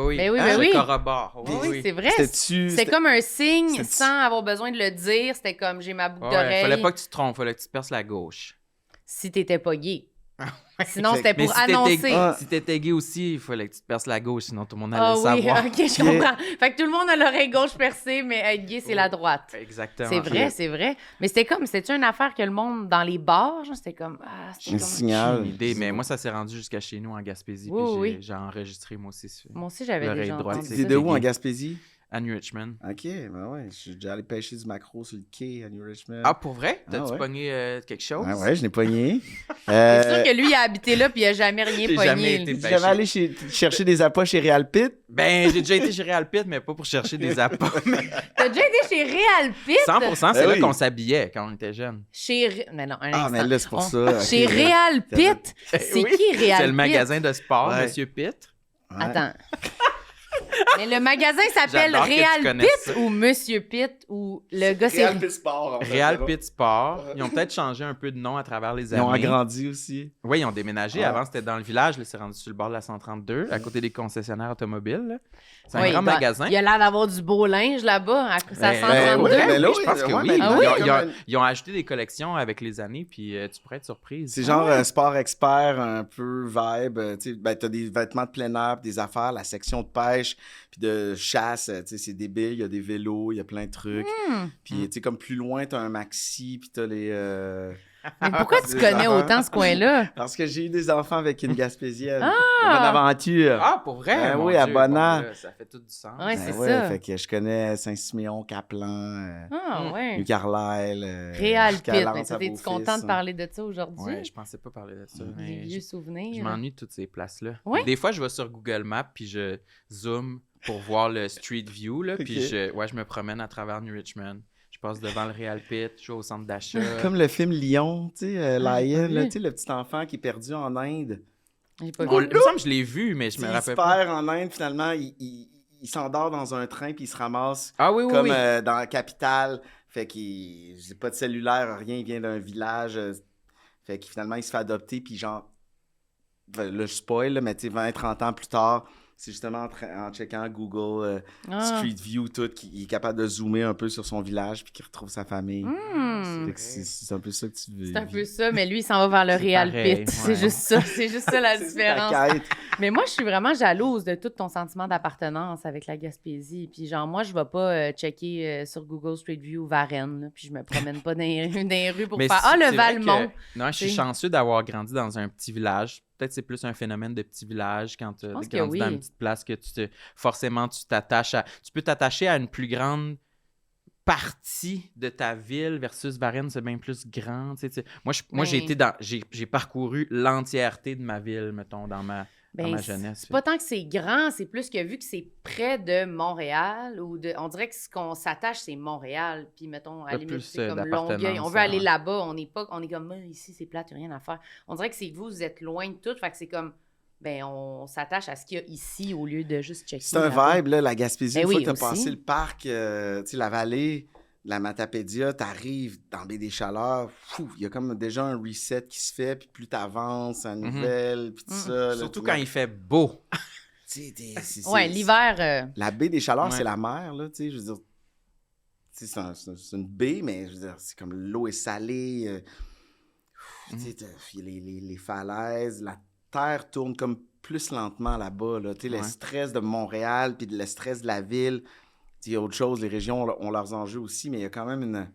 Oui. Ben oui, Je ben oui. corrobore. Oui, c'est vrai. C'était-tu... C'était comme un signe c'était- sans avoir besoin de le dire. C'était comme j'ai ma boucle Ouais, d'oreille. fallait pas que tu te trompes, fallait que tu te perces la gauche. Si t'étais pas gay. Sinon, Fait- c'était Mais pour si annoncer. si t'étais gay aussi, il fallait que tu te perces la gauche, sinon tout le monde allait Ah le oui, savoir. ok, je comprends. Fait que tout le monde a l'oreille gauche percée, mais être gay, c'est la droite. Exactement. C'est vrai, c'est vrai. Mais c'était une affaire que le monde, dans les bars, genre, c'était comme... c'était Un comme... signal. Aucune idée, mais moi, ça s'est rendu jusqu'à chez nous en Gaspésie. Oui, puis oui. j'ai enregistré moi aussi. Moi aussi, j'avais L'oreille déjà droite, entendu c'est ça. T'es de où, en gay. Gaspésie? À New Richmond. OK, ben ouais. Je suis déjà allé pêcher du maquereau sur le quai à New Richmond. Ah, pour vrai? T'as-tu ouais. pogné quelque chose? Ah ouais, je l'ai pogné. C'est sûr que lui, il a habité là, puis il a jamais rien J'ai pogné. jamais là. été- T'es jamais allé chercher des appâts chez Real Pit? Ben, j'ai déjà été chez Real Pit, mais pas pour chercher des appâts. mais T'as déjà été chez Real Pit? 100%, c'est Ben là oui. qu'on s'habillait quand on était jeunes. Mais non, un Ah, instant. mais là, c'est pour On- ça. Chez ok, Real Pit? C'est Oui. qui Real Pit? C'est le magasin de sport, Ouais. Monsieur Pitt. ouais. Attends. Mais le magasin s'appelle J'adore que tu Real connaisses Pit ça. ou Monsieur Pit ou le gars c'est... Real Pit Sport, en fait. Real Pit Sport. Ils ont peut-être changé un peu de nom à travers les Ils ont années. agrandi aussi. Oui, ils ont déménagé. Ah. Avant, c'était dans le village. Là, c'est rendu sur le bord de la 132, à côté des concessionnaires automobiles. Là. C'est un Oui, grand ben, magasin. Il a l'air d'avoir du beau linge là-bas, à sa Ben, 132. ouais, ben là, je pense que ouais, oui. ben, Ah oui? Ils ont ajouté des collections avec les années, puis tu pourrais être surprise. C'est genre sport expert, un peu vibe. Tu sais, ben, t'as des vêtements de plein air, puis des affaires, la section de pêche, puis de chasse. Tu sais, c'est débile. Il y a des vélos, il y a plein de trucs. Puis, tu sais, comme plus loin, t'as un maxi, puis t'as les... Mais pourquoi tu Des connais affaires. autant ce coin-là? Parce que j'ai eu des enfants avec une Gaspésienne. Ah! Bonne aventure. Ah, pour vrai? Ben Mon oui, à Dieu, Bonheur. bon, là, ça fait tout du sens. Ouais, Ben c'est ouais, ça. Fait que je connais Saint-Siméon, Caplan, Ah, ouais. New Carlisle. Réal Pit. jusqu'à Lens Mais à t'es-tu Beaufils, content de hein. parler de ça aujourd'hui? Ouais, je pensais pas parler de ça. Des mais vieux je souvenirs. m'ennuie de toutes ces places-là. Ouais? Des fois, je vais sur Google Maps, puis je zoome pour voir le Street View, là, puis Ok. je me promène à travers New Richmond. Je passe devant le Real Pit, je vais au centre d'achat. Comme le film Lion, tu sais, Ah, j'ai Lion, pas là, vu. tu sais, le petit enfant qui est perdu en Inde. J'ai pas Il vu. me semble que je l'ai vu, mais je me Il se rappelle pas. perd en Inde, finalement, il s'endort dans un train, puis il se ramasse Ah oui, oui, comme oui. dans la capitale. Fait qu'il n'a pas de cellulaire, rien, il vient d'un village. Fait que finalement, il se fait adopter, puis genre, là, je spoil, là, mais tu sais, 20-30 ans plus tard, c'est justement en checkant Google Ah. Street View, tout, qu'il est capable de zoomer un peu sur son village, puis qu'il retrouve sa famille. Hmm. Fait que c'est un peu ça que tu veux. C'est un peu ça, mais lui, il s'en va vers le C'est Real pareil, Pit. ouais. C'est juste ça. C'est juste ça la différence. Mais moi, je suis vraiment jalouse de tout ton sentiment d'appartenance avec la Gaspésie. Puis genre, moi, je vais pas checker sur Google Street View Varennes, là, puis je me promène pas dans les rues pour Mais faire « Ah, le c'est vrai Valmont! que- Non, je suis C'est- chanceux d'avoir grandi dans un petit village. Peut-être que c'est plus un phénomène de petit village quand tu as pense que grandi dans oui. une petite place que forcément tu t'attaches à... Tu peux t'attacher à une plus grande partie de ta ville versus Varennes, c'est bien plus grand. Tu sais. Moi, j'ai Mais- été j'ai parcouru l'entièreté de ma ville, mettons, dans ma jeunesse. C'est pas tant que c'est grand, c'est plus que vu que c'est près de Montréal, on dirait que ce qu'on s'attache, c'est Montréal. Puis, mettons, à la Pas limite, plus, c'est comme d'appartenance, Longueuil. On veut aller ouais. là-bas, on est comme, ici, c'est plate, il n'y a rien à faire. On dirait que c'est que vous êtes loin de tout, fait que c'est comme, on s'attache à ce qu'il y a ici au lieu de juste checker. C'est un là-bas. vibe, là, la Gaspésie. Ben Une fois oui, que tu as aussi. passé le parc, tu sais, la vallée, la Matapédia, tu arrives dans Baie des Chaleurs, il y a comme déjà un reset qui se fait, puis plus tu avances à nouvelle, puis tout ça. là, Surtout tu quand vois. il fait beau. Tu sais, Ouais, l'hiver, La baie des Chaleurs, Ouais. c'est la mer, là, tu sais, je veux dire. Tu sais, c'est une baie, mais je veux dire, c'est comme l'eau est salée. Tu sais, il y a les falaises, la terre tourne comme plus lentement là-bas, là. Tu sais, Ouais. le stress de Montréal, puis le stress de la ville. Il y a autre chose, les régions ont leurs enjeux aussi, mais il y a quand même une...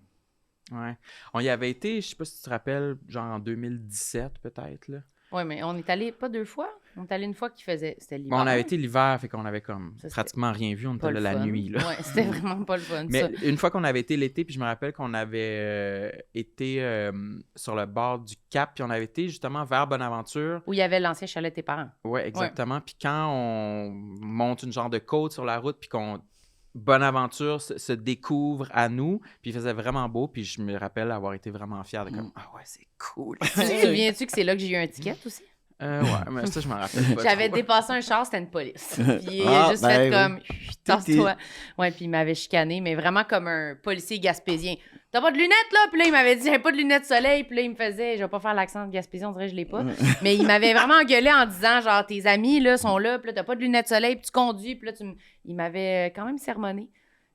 Ouais. On y avait été, je sais pas si tu te rappelles, genre en 2017 peut-être, là. ouais, mais on est allé pas 2 fois. On est allé une fois c'était l'hiver. Bon, on avait été l'hiver, fait qu'on avait comme Ça, c'était pratiquement rien vu. On Pas était là le la fun. nuit, là. Ouais, c'était vraiment pas le fun, Mais ça. une fois qu'on avait été l'été, puis je me rappelle qu'on avait été sur le bord du Cap, puis on avait été justement vers Bonaventure. Où il y avait l'ancien chalet de tes parents. Ouais, exactement. Puis quand on monte une genre de côte sur la route, puis qu'on Bonaventure se découvre à nous, puis il faisait vraiment beau, puis je me rappelle avoir été vraiment fier de comme « Ah ouais, c'est cool! » Tu te souviens-tu que c'est là que j'ai eu un ticket aussi? Ouais, mais ça, je m'en rappelle pas J'avais trop. dépassé un char, c'était une police. Puis il a juste fait comme « Tasse-toi ». Ouais, puis il m'avait chicané, mais vraiment comme un policier gaspésien. « T'as pas de lunettes, là? » Puis là, il m'avait dit « J'ai pas de lunettes soleil. » Puis là, il me faisait, je vais pas faire l'accent de gaspésien, on dirait que je l'ai pas. Mais il m'avait vraiment engueulé en disant genre « Tes amis, là, sont là, puis là, t'as pas de lunettes soleil, puis tu conduis. » Puis là, il m'avait quand même sermonné,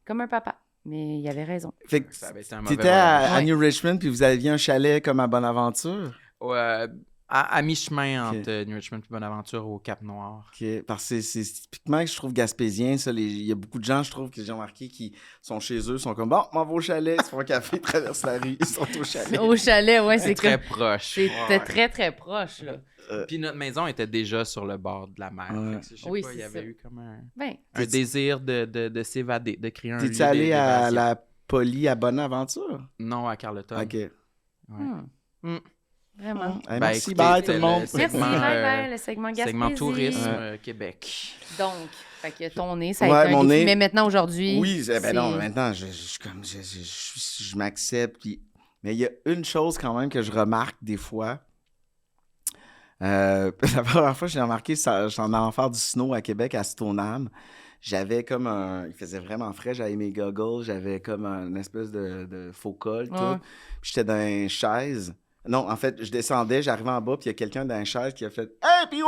comme un papa. Mais il avait raison. Fait que Ça avait été un mauvais t'étais voyage. à Ouais. New Richmond, puis vous aviez un chalet comme à Bonaventure. Ouais, à mi-chemin Ok. entre New Richmond et Bonaventure au Cap-Noir. OK. Parce que c'est typiquement que je trouve gaspésien, ça. Il y a beaucoup de gens, je trouve, que j'ai remarqué, qui sont chez eux, sont comme, bon, m'en va au chalet, ils se font un café, ils traversent la rue, ils sont au chalet. Au chalet, ouais, c'est C'est très comme... proche. C'était très, très proche, là. Puis notre maison était déjà sur le bord de la mer. Ouais. Fait que je sais Oui, pas, il y c'est avait ça. eu comme un Ben, désir de s'évader, de créer un lieu T'es-tu allé à d'évasion. la Poly à Bonaventure? Non, à Carleton. OK. Ouais. Mm. Vraiment. Hey, Ben, merci, écoutez, bye tout c'était le monde. Merci, segment, bye, le segment Gaspésie. Segment tourisme Ouais. Québec. Donc, fait que ton nez, ça a Ouais, été un mon défi. nez- Mais maintenant, aujourd'hui... Oui, ben c'est- non, maintenant, je m'accepte. Mais il y a une chose quand même que je remarque des fois. La première fois que j'ai remarqué, j'en ai en faire du snow à Québec, à Stoneham. j'avais comme il faisait vraiment frais, j'avais mes goggles, j'avais comme une espèce de faux col, tout. Ouais. Puis j'étais dans une chaise. Non, en fait, je descendais, j'arrivais en bas, puis il y a quelqu'un dans une chaise qui a fait « Hey, PY! »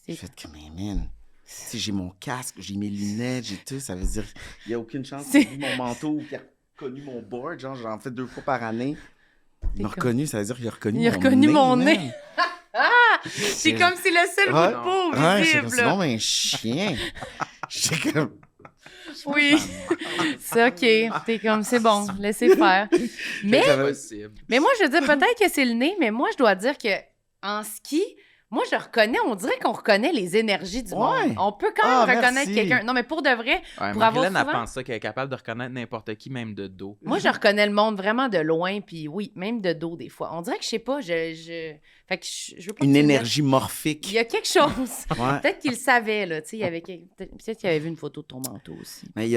J'ai fait comme « Mais man, tu sais, j'ai mon casque, j'ai mes lunettes, j'ai tout, ça veut dire il n'y a aucune chance qu'il ait vu mon manteau ou qu'il a reconnu mon board, genre j'en fais 2 fois par année. Il m'a reconnu, ça veut dire qu'il a reconnu Il a reconnu mon nez. man. C'est comme si le seul bout de peau Ouais, visible. c'est comme un chien. J'étais comme... Oui. C'est OK. T'es comme, c'est bon, laissez faire. Mais, Possible. mais moi, je veux dire, peut-être que c'est le nez, mais moi, je dois dire que en ski, moi, je reconnais, on dirait qu'on reconnaît les énergies du monde. On peut quand même reconnaître merci. quelqu'un. Non, mais pour de vrai, Ouais, pour avoir Marilyn, elle souvent... pense ça, qu'elle est capable de reconnaître n'importe qui, même de dos. Moi, je reconnais le monde vraiment de loin, puis oui, même de dos des fois. On dirait que, je sais pas, Fait que je veux pas... Une que tu me énergie mettes- morphique. Il y a quelque chose. Ouais. Peut-être qu'il le savait, là. Tu sais, il y avait peut-être qu'il avait vu une photo de ton manteau aussi. Mais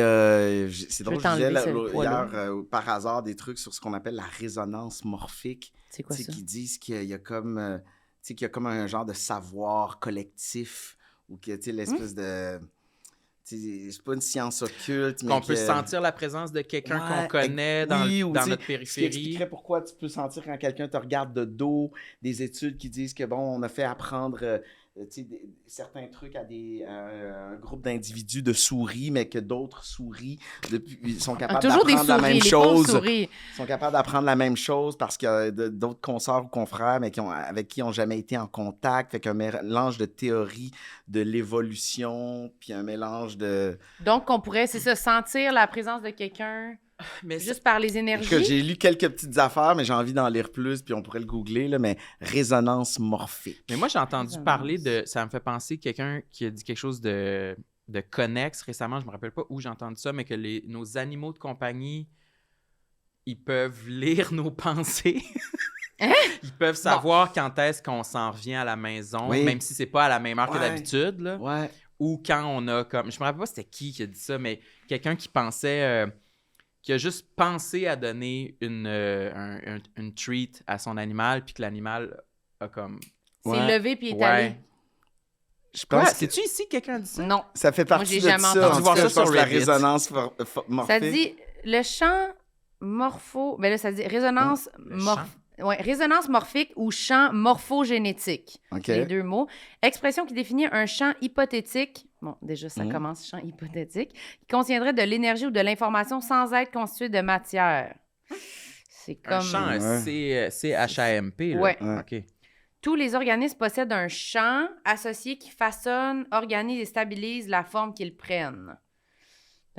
c'est drôle, je t'enlever disais ce poids-là. hier, par hasard, des trucs sur ce qu'on appelle la résonance morphique. C'est quoi Tu sais, ça? qui disent qu'il y a comme... tu sais, qu'il y a comme un genre de savoir collectif ou que, tu sais, l'espèce de... tu sais, c'est pas une science occulte, mais Qu'on peut que- sentir la présence de quelqu'un Ouais, qu'on connaît dans, oui, ou dans tu sais, notre Ce qui périphérie. expliquerait pourquoi tu peux sentir quand quelqu'un te regarde de dos, des études qui disent que, bon, on a fait apprendre tu sais, certains trucs à un groupe d'individus de souris, mais que d'autres souris sont capables Toujours des d'apprendre la souris, même les pauvres chose. souris. Sont capables d'apprendre la même chose parce qu'il y a d'autres consoeurs ou confrères, mais avec qui ils n'ont jamais été en contact. Fait qu'un mélange de théorie de l'évolution, puis un mélange de... Donc, on pourrait, c'est ça, sentir la présence de quelqu'un Mais juste par les Que énergies. j'ai lu quelques petites affaires, mais j'ai envie d'en lire plus, puis on pourrait le googler, là, mais résonance morphique. Mais moi, j'ai entendu Résonance. parler de... Ça me fait penser quelqu'un qui a dit quelque chose de connexe récemment. Je me rappelle pas où j'ai entendu ça, mais que nos animaux de compagnie, ils peuvent lire nos pensées. Hein? Ils peuvent savoir quand est-ce qu'on s'en revient à la maison, Oui. même si c'est pas à la même heure que Ouais. d'habitude. Là. Ouais. Ou quand on a comme... Je me rappelle pas c'était qui a dit ça, mais quelqu'un qui pensait... qui a juste pensé à donner une treat à son animal, puis que l'animal a comme... C'est Ouais. levé puis est allé. Je Quoi? pense que C'est-tu ici que quelqu'un dit ça? Non. ça fait partie j'ai de jamais ça. entendu En tout voir cas, ça je pense sur que la Reddit. résonance morphique. Ça dit le champ morpho... Ben là, ça dit résonance... Le champ? Ouais, résonance morphique ou champ morphogénétique. OK. Les deux mots. Expression qui définit un champ hypothétique. Bon, déjà, ça Mhm. commence, champ hypothétique. Qui contiendrait de l'énergie ou de l'information sans être constitué de matière. C'est Un comme... champ, Ouais. C-H-A-M-P. Là. Ouais. Ouais. OK. Tous les organismes possèdent un champ associé qui façonne, organise et stabilise la forme qu'ils prennent.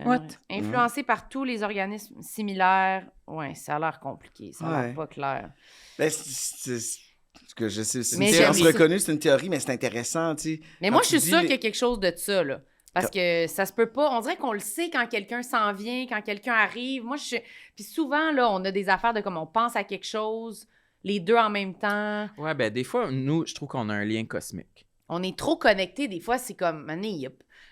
What? Influencé par tous les organismes similaires. Ouais, ça a l'air compliqué. Ça a Ouais. l'air pas clair. Ben, ce que je sais, c'est Mais une j'aime science ça. reconnue, c'est une théorie, mais c'est intéressant, tu sais. Mais Quand moi, tu je suis dis sûre les- qu'il y a quelque chose de ça, là. Parce que ça se peut pas. On dirait qu'on le sait quand quelqu'un s'en vient, quand quelqu'un arrive. Moi, Puis souvent, là, on a des affaires de comme on pense à quelque chose, les deux en même temps. Ouais, ben des fois, nous, je trouve qu'on a un lien cosmique. On est trop connectés. Des fois, c'est comme...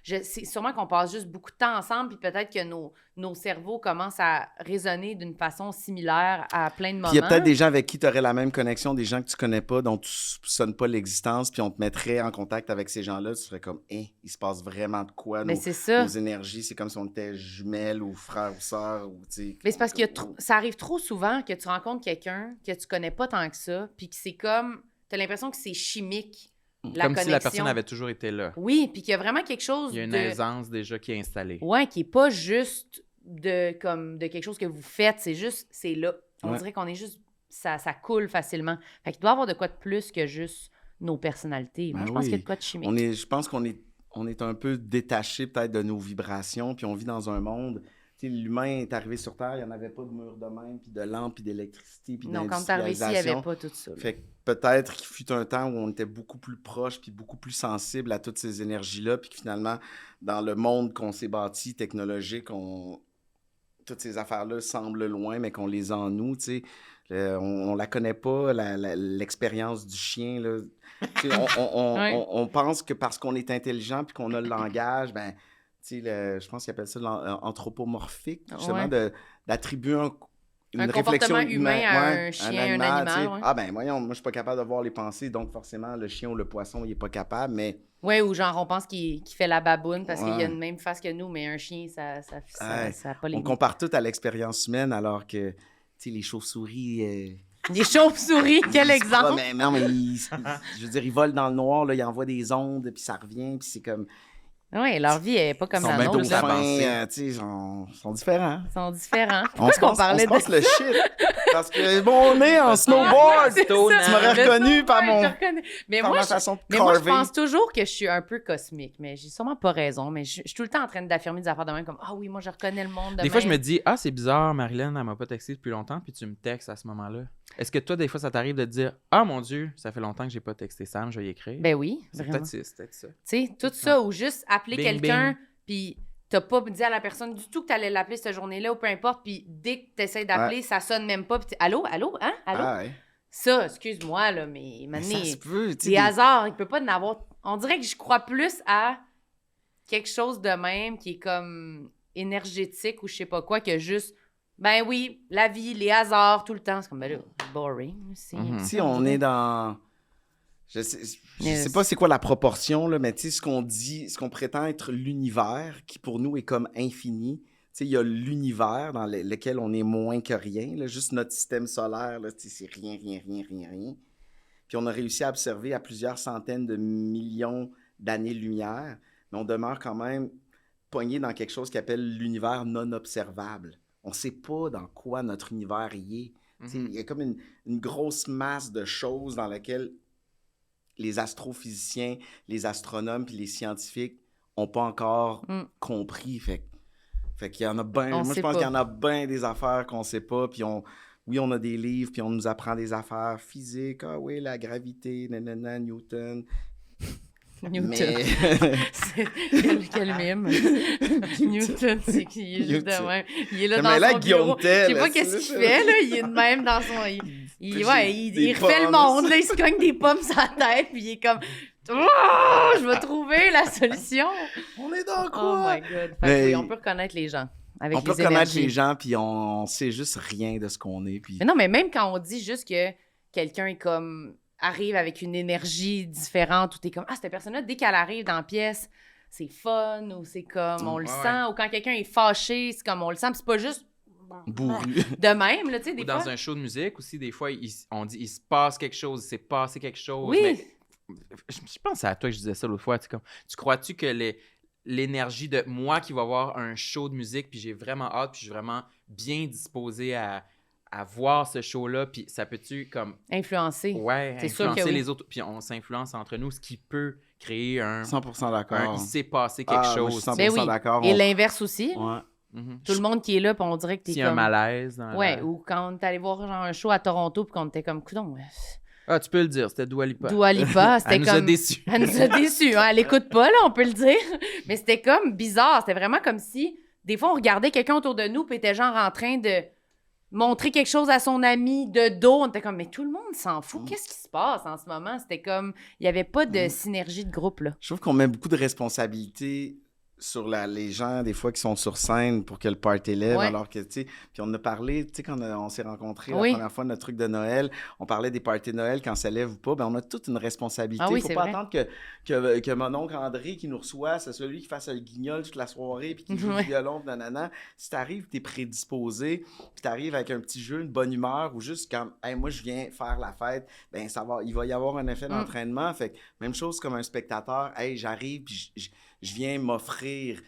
C'est sûrement qu'on passe juste beaucoup de temps ensemble, puis peut-être que nos cerveaux commencent à résonner d'une façon similaire à plein de moments. Puis il y a peut-être des gens avec qui tu aurais la même connexion, des gens que tu connais pas, dont tu soupçonnes pas l'existence, puis on te mettrait en contact avec ces gens-là, tu serais comme, il se passe vraiment de quoi, Mais nos, c'est ça. nos énergies, c'est comme si on était jumelles ou frères ou sœurs, ou tu sais. Mais c'est parce que ça arrive trop souvent que tu rencontres quelqu'un que tu connais pas tant que ça, puis que c'est comme... T'as l'impression que c'est chimique, la Comme connexion. si la personne avait toujours été là. Oui, puis qu'il y a vraiment quelque chose Il y a une de... aisance déjà qui est installée. Ouais, qui est pas juste de quelque chose que vous faites, c'est juste, c'est là. On Ouais. dirait qu'on est juste... Ça coule facilement. Fait qu'il doit y avoir de quoi de plus que juste nos personnalités. Moi, Ben je pense oui. qu'il y a de quoi de chimique. Je pense qu'on est un peu détaché peut-être de nos vibrations, puis on vit dans un monde. Tu sais, l'humain est arrivé sur Terre, il n'y en avait pas de mur de même, puis de lampes, puis d'électricité, puis Non, quand t'es arrivé ici, il n'y avait pas tout ça. là. Fait que peut-être qu'il fut un temps où on était beaucoup plus proche puis beaucoup plus sensible à toutes ces énergies-là, puis que finalement, dans le monde qu'on s'est bâti, technologique, toutes ces affaires-là semblent loin, mais qu'on les a en nous, tu sais. On la connaît pas, l'expérience du chien, là. Tu sais, Ouais. on pense que parce qu'on est intelligent puis qu'on a le langage, ben, tu sais, je pense qu'ils appellent ça l'anthropomorphique, justement, Ouais. d'attribuer Un comportement humain à un chien, un animal. Tu sais. Ouais. Ah ben voyons, moi je suis pas capable de voir les pensées, donc forcément le chien ou le poisson, il est pas capable, mais... Ouais, ou genre on pense qu'il fait la baboune parce qu'il a Ouais. une même face que nous, mais un chien, ça a pas les... On compare tout à l'expérience humaine, alors que, tu sais, les chauves-souris... Les chauves-souris, quel ils se exemple! promènent. Non, mais je veux dire, ils volent dans le noir, là, ils envoient des ondes, puis ça revient, puis c'est comme... Oui, leur vie est pas comme Ils sont la bien nôtre. plus là. avancés. Tu sais, sont différents. Ils sont différents. On se passe le shit. Parce que, bon, on est en snowboard. C'est Tu m'aurais Le reconnu par snowboard, mon... je reconnais. Mais par moi, ma je, façon de mais moi, je carver. pense toujours que je suis un peu cosmique. Mais j'ai sûrement pas raison. Mais je suis tout le temps en train d'affirmer des affaires de même comme « Ah oui, moi, je reconnais le monde de Des fois, je même. me dis, ah, c'est bizarre, Marilyn, elle m'a pas texté depuis longtemps, puis tu me textes à ce moment-là. Est-ce que toi, des fois, ça t'arrive de te dire, ah, mon Dieu, ça fait longtemps que j'ai pas texté Sam, je vais y écrire? Ben oui, c'est vraiment. peut-être ça. Tu sais, tout ça, ou juste appeler Bing, quelqu'un, bing. puis t'as pas dit à la personne du tout que t'allais l'appeler cette journée-là, ou peu importe, puis dès que t'essayes d'appeler, ça sonne même pas, puis allô, allô, hein, allô? Ah ouais. Ça, excuse-moi, là, mais Mais maintenant, ça se peut, tu sais, des hasards, il peut pas en avoir... On dirait que je crois plus à quelque chose de même qui est comme énergétique ou je sais pas quoi, que juste, ben oui, la vie, les hasards, tout le temps. C'est comme, ben là, boring. Si on est dans... Je sais pas c'est quoi la proportion, là, mais tu sais, ce qu'on dit, ce qu'on prétend être l'univers, qui pour nous est comme infini. Tu sais, il y a l'univers dans lequel on est moins que rien. Là, juste notre système solaire, là, tu sais, c'est rien. Puis on a réussi à observer à plusieurs centaines de millions d'années-lumière, mais on demeure quand même pogné dans quelque chose qu'on appelle l'univers non observable. On ne sait pas dans quoi notre univers y est. Tu sais, il y a comme une grosse masse de choses dans laquelle les astrophysiciens, les astronomes puis les scientifiques n'ont pas encore compris. Fait qu'il y en a bien... Moi, je pense qu'il y en a bien des affaires qu'on ne sait pas. Puis oui, on a des livres, puis on nous apprend des affaires physiques. Ah oui, la gravité, nanana, Newton. Mais... quel mime. Newton, c'est qu'il est juste de même. Il est là mais dans là, son Guillaume bureau. Tell, Je sais pas qu'est-ce qu'il fait, là. Il est de même dans son... Il refait le pommes. monde, là. Il se cogne des pommes sur la tête, puis il est comme... Oh, je vais trouver la solution. On est dans Oh quoi? my God. Fait que Mais- oui, on peut reconnaître les gens. Avec On peut les reconnaître énergies. les gens, puis on sait juste rien de ce qu'on est. Puis... Mais non, mais même quand on dit juste que quelqu'un est comme arrive avec une énergie différente, ou t'es comme, ah, cette personne-là, dès qu'elle arrive dans la pièce, c'est fun, ou c'est comme, on le Ouais, sent, ou quand quelqu'un est fâché, c'est comme, on le sent, puis c'est pas juste Bourru. de même, là, tu sais, des Ou dans fois. un show de musique aussi, des fois, on dit il se passe quelque chose, il s'est passé quelque chose. Oui. Mais je pense à toi que je disais ça l'autre fois. Tu crois-tu que l'énergie de moi qui va voir un show de musique, puis j'ai vraiment hâte, puis je suis vraiment bien disposé à voir ce show-là, puis ça peut-tu comme Influencer. ouais, C'est sûr influencer que oui. les autres, puis on s'influence entre nous, ce qui peut créer un 100% d'accord. il s'est passé quelque Moi, chose. je suis 100% Ben oui. d'accord. Et l'inverse aussi. Ouais. Mhm. Tout le monde qui est là, puis on dirait que t'es S'il y a un comme... malaise dans Ouais, la- ou quand on est allé voir genre, un show à Toronto, puis qu'on était comme, coudonc, Ah, tu peux le dire, c'était Dua Lipa. Dua Lipa, c'était Elle nous comme... a déçus. Elle nous a déçus, hein? Elle écoute pas, là, on peut le dire. Mais c'était comme bizarre. C'était vraiment comme si, des fois, on regardait quelqu'un autour de nous, puis était genre en train de montrer quelque chose à son ami de dos. On était comme, mais tout le monde s'en fout. Qu'est-ce qui se passe en ce moment? C'était comme, il n'y avait pas de synergie de groupe, là. Je trouve qu'on met beaucoup de responsabilités sur les gens, des fois, qui sont sur scène pour que le party lève, Ouais. alors que, tu sais, puis on a parlé, tu sais, quand on s'est rencontrés Oui. la première fois, notre truc de Noël, on parlait des parties de Noël, quand ça lève ou pas, ben on a toute une responsabilité. Ah oui, Faut c'est pas vrai. attendre que mon oncle André qui nous reçoit, c'est celui qui fasse le guignol toute la soirée, puis qui joue Ouais. du violon, puis nanana. Si t'arrives, t'es prédisposé, puis t'arrives avec un petit jeu, une bonne humeur, ou juste quand, hey, moi, je viens faire la fête, ben il va y avoir un effet d'entraînement. Fait que, même chose comme un spectateur, hey, j'arrive, puis je viens m'offrir.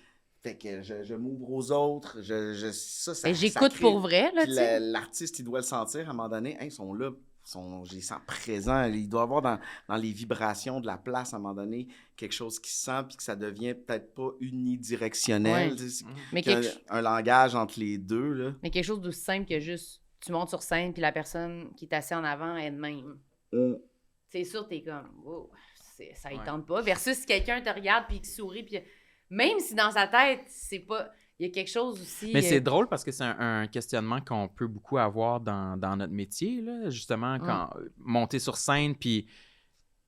Fait que je m'ouvre aux autres. Ça Et ça j'écoute crée- pour vrai, là, Puis tu sais. l'artiste, il doit le sentir à un moment donné. Hey, ils sont là, je les sens présents. Il doit y avoir dans les vibrations de la place, à un moment donné, quelque chose qui se sent, puis que ça devient peut-être pas unidirectionnel. Ouais. Tu sais, Mais qu'il y a quelque, un langage entre les deux, là. mais quelque chose d'aussi simple que juste, tu montes sur scène, puis la personne qui est assise en avant est de même. C'est sûr, t'es comme, wow, ça y Ouais. tente pas. Versus si quelqu'un te regarde, puis qui sourit, puis même si dans sa tête, c'est pas... Il y a quelque chose aussi... Mais c'est drôle parce que c'est un questionnement qu'on peut beaucoup avoir dans notre métier, là, justement, quand monter sur scène, puis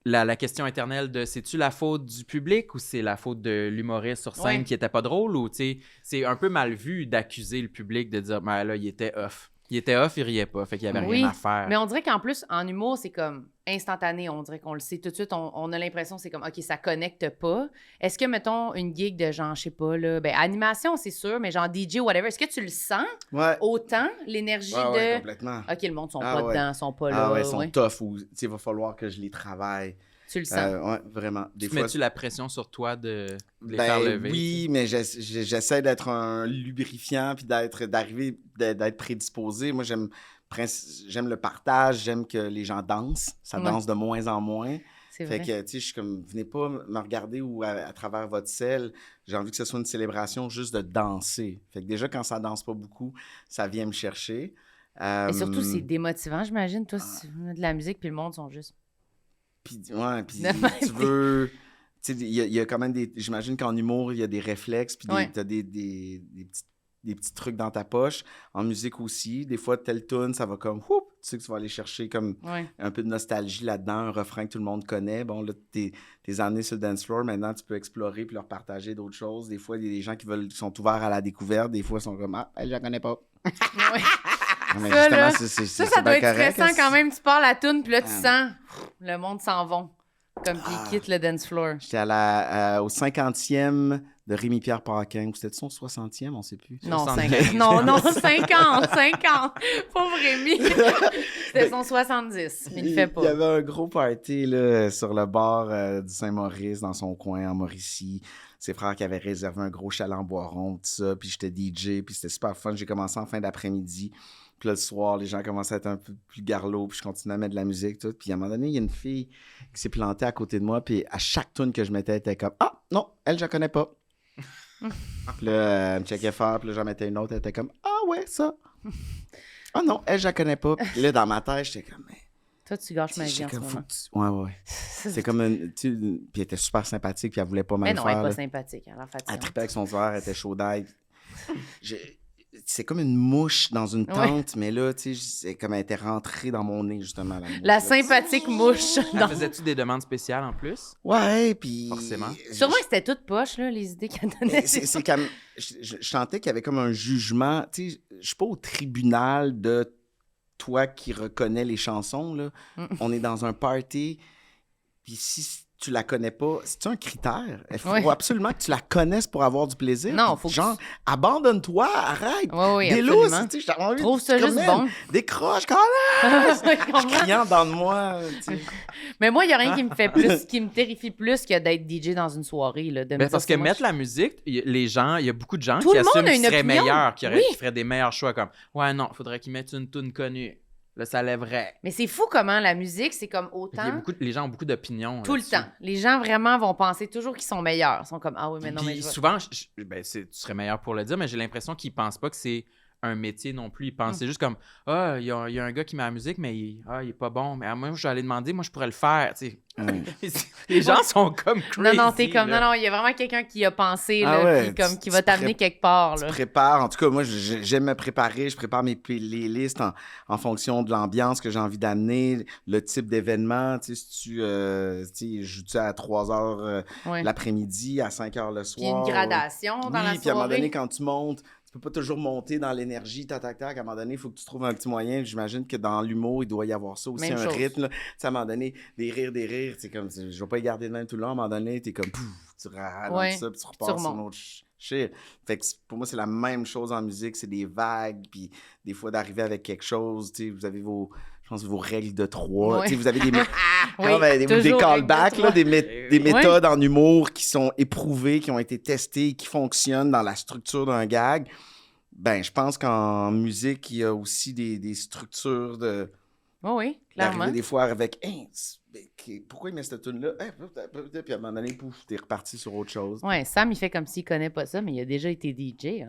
la question éternelle de c'est-tu la faute du public ou c'est la faute de l'humoriste sur scène Ouais. qui était pas drôle, ou tu sais, c'est un peu mal vu d'accuser le public de dire ben là, il était off. Il était off, il riait pas, fait qu'il y avait rien à faire. Mais on dirait qu'en plus, en humour, c'est comme instantané. On dirait qu'on le sait tout de suite. On a l'impression que c'est comme, OK, ça connecte pas. Est-ce que, mettons, une gig de genre, je sais pas, là, ben, animation, c'est sûr, mais genre DJ ou whatever, est-ce que tu le sens autant, l'énergie de. Ouais, complètement. OK, le monde sont pas dedans, sont pas là. Ah ouais, ils sont tough ou, tu sais, il va falloir que je les travaille. Tu le sens. Ouais, vraiment. Des fois, mets-tu la pression sur toi de les faire lever? Oui, mais j'essaie d'être un lubrifiant puis d'être prédisposé. Moi, j'aime le partage, j'aime que les gens dansent. Ça danse de moins en moins. C'est fait vrai. que, tu sais, je suis comme, venez pas me regarder ou à travers votre selle. J'ai envie que ce soit une célébration juste de danser. Fait que déjà, quand ça danse pas beaucoup, ça vient me chercher. Et surtout, c'est démotivant, j'imagine. Toi, si tu mets de la musique puis le monde sont juste... Puis tu veux... Tu sais, il y a quand même des... J'imagine qu'en humour, il y a des réflexes, puis t'as des petits trucs dans ta poche. En musique aussi. Des fois, telle tune, ça va comme... Whoop, tu sais que tu vas aller chercher comme un peu de nostalgie là-dedans, un refrain que tout le monde connaît. Bon, là, t'es amené sur le dance floor. Maintenant, tu peux explorer puis leur partager d'autres choses. Des fois, il y a des gens qui sont ouverts à la découverte. Des fois, ils sont comme « Ah, je la connais pas. » Mais ça, justement, là, ça doit être correct, stressant quand même. Tu pars la toune, puis là, tu sens le monde s'en va. Comme ils quittent le dance floor. J'étais au 50e de Rémi-Pierre Paquin. Ou c'était son 60e, on ne sait plus. Non, 50. Non, 50. Pauvre Rémi. C'était son 70, mais il fait pas. Il y avait un gros party là, sur le bord du Saint-Maurice, dans son coin, en Mauricie. Ses frères qui avaient réservé un gros chalet en Boiron, tout ça. Puis j'étais DJ, puis c'était super fun. J'ai commencé en fin d'après-midi. Puis là, le soir, les gens commençaient à être un peu plus garlots, puis je continuais à mettre de la musique, tout. Puis à un moment donné, il y a une fille qui s'est plantée à côté de moi, puis à chaque tune que je mettais, elle était comme « Ah, non, elle, je la connais pas. » Puis là, elle me checkait fort, puis là, j'en mettais une autre, elle était comme « Ah ouais, ça. » « Ah non, elle, je la connais pas. » Puis là, dans ma tête, j'étais comme « Toi, tu gâches ma vie en ce moment. Ouais. C'est comme une... Puis elle était super sympathique, puis elle voulait pas mal faire. Mais non, elle est pas sympathique. Elle trippait avec son verre, elle était chaud d'ail. C'est comme une mouche dans une tente, mais là, tu sais, c'est comme elle était rentrée dans mon nez, justement. La sympathique mouche. Faisais-tu des demandes spéciales en plus? Ouais, puis... Forcément. Sûrement que c'était toute poche, là, les idées qu'elle donnait. C'est comme... Je sentais qu'il y avait comme un jugement. Tu sais, je suis pas au tribunal de toi qui reconnais les chansons, là. On est dans un party, puis si tu la connais pas, c'est un critère. Il faut absolument que tu la connaisses pour avoir du plaisir. Non, faut genre, abandonne-toi, arrête. Délousse, tu sais, trouve ça juste bon. Décroche, quand même. Je criant dans de moi. Tu sais. Mais moi, il y a rien qui me fait plus, qui me terrifie plus que d'être DJ dans une soirée. Là, parce que mettre la musique, les gens, il y a beaucoup de gens qui assument qu'ils seraient meilleurs, qui feraient des meilleurs choix comme « Ouais, non, faudrait qu'ils mettent une toune connue. » Là, ça lèverait. Mais c'est fou comment la musique, c'est comme autant... Les gens ont beaucoup d'opinions. Tout le temps. Les gens vraiment vont penser toujours qu'ils sont meilleurs. Ils sont comme, ah oui, mais non, mais souvent, tu serais meilleur pour le dire, mais j'ai l'impression qu'ils pensent pas que c'est un métier non plus. Ils pensent c'est juste comme, il y a un gars qui met la musique, mais il est pas bon. Mais moi, je vais aller demander, moi, je pourrais le faire. Tu sais. Les gens sont comme crazy. Non, t'es comme, non, il y a vraiment quelqu'un qui a pensé, puis comme qui va t'amener quelque part. Là. Tu prépares. En tout cas, moi, j'aime me préparer. Je prépare mes playlists en fonction de l'ambiance que j'ai envie d'amener, le type d'événement. Tu sais, si tu joues-tu à 3 heures l'après-midi, à 5 heures le soir. Puis une gradation dans la soirée. Puis à un moment donné, quand tu montes, tu peux pas toujours monter dans l'énergie, tac. À un moment donné, il faut que tu trouves un petit moyen. J'imagine que dans l'humour, il doit y avoir ça aussi, même un rythme. Tu sais, à un moment donné, des rires. C'est comme, je vais pas y garder de même tout le long. À un moment donné, t'es comme, pouf, tu ralentis ça, puis tu repars sur une autre shit. Fait que pour moi, c'est la même chose en musique. C'est des vagues, puis des fois d'arriver avec quelque chose. Tu sais, vous avez vos règles de 3. Tu sais, vous avez des callbacks, là, des méthodes en humour qui sont éprouvées, qui ont été testées, qui fonctionnent dans la structure d'un gag. Ben, je pense qu'en musique, il y a aussi des structures de... Oui, clairement. Des fois avec pourquoi il met cette tune-là? Puis à un moment donné, pouf, t'es reparti sur autre chose. Ouais, Sam, il fait comme s'il connaît pas ça, mais il a déjà été DJ,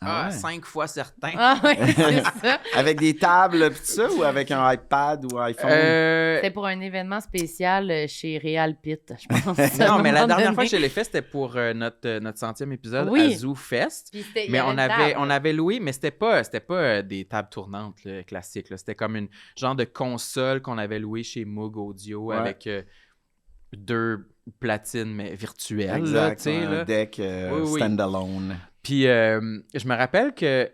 hein? 5 fois certain. Ah ouais, c'est ça. Avec des tables pis tout ça, ou avec un iPad ou un iPhone? C'était pour un événement spécial chez Real Pit, je pense. Non, mais la dernière fois que je l'ai fait, c'était pour notre 100e épisode à Zoo Fest. Mais on avait loué, mais c'était pas des tables tournantes là, classiques. Là. C'était comme une genre de console qu'on avait louée chez Moog Audio avec 2 platines mais virtuelles. Exact, là, un deck standalone. Puis je me rappelle que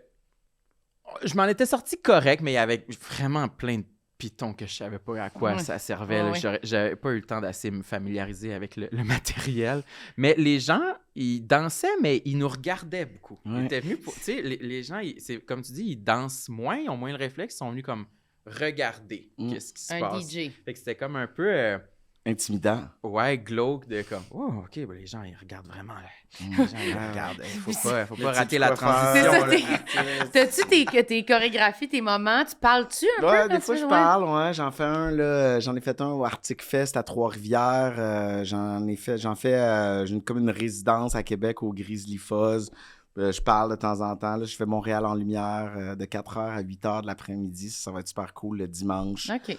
Je m'en étais sorti correct, mais il y avait vraiment plein de pitons que je savais pas à quoi ça servait. Là. J'avais pas eu le temps d'assez me familiariser avec le matériel. Mais les gens, ils dansaient, mais ils nous regardaient beaucoup. Ils étaient venus pour... Tu sais, les gens, c'est, comme tu dis, ils dansent moins, ils ont moins le réflexe, ils sont venus comme regarder qu'est-ce qui se passe. Un DJ. Fait que c'était comme un peu... Intimidant. Ouais, glauque de comme, oh, OK, ben les gens, ils regardent vraiment. Là. Les gens, ils regardent. Faut pas rater la transition. C'est ça, t'as-tu tes chorégraphies, tes moments? Tu parles-tu un peu? Ouais, des fois, je parle, ouais. J'en fais un, là. J'en ai fait un au Arctic Fest à Trois-Rivières. J'ai comme une résidence à Québec au Grizzly Fuzz. Je parle de temps en temps. Là, je fais Montréal en lumière de 4h à 8h de l'après-midi. Ça va être super cool le dimanche. OK.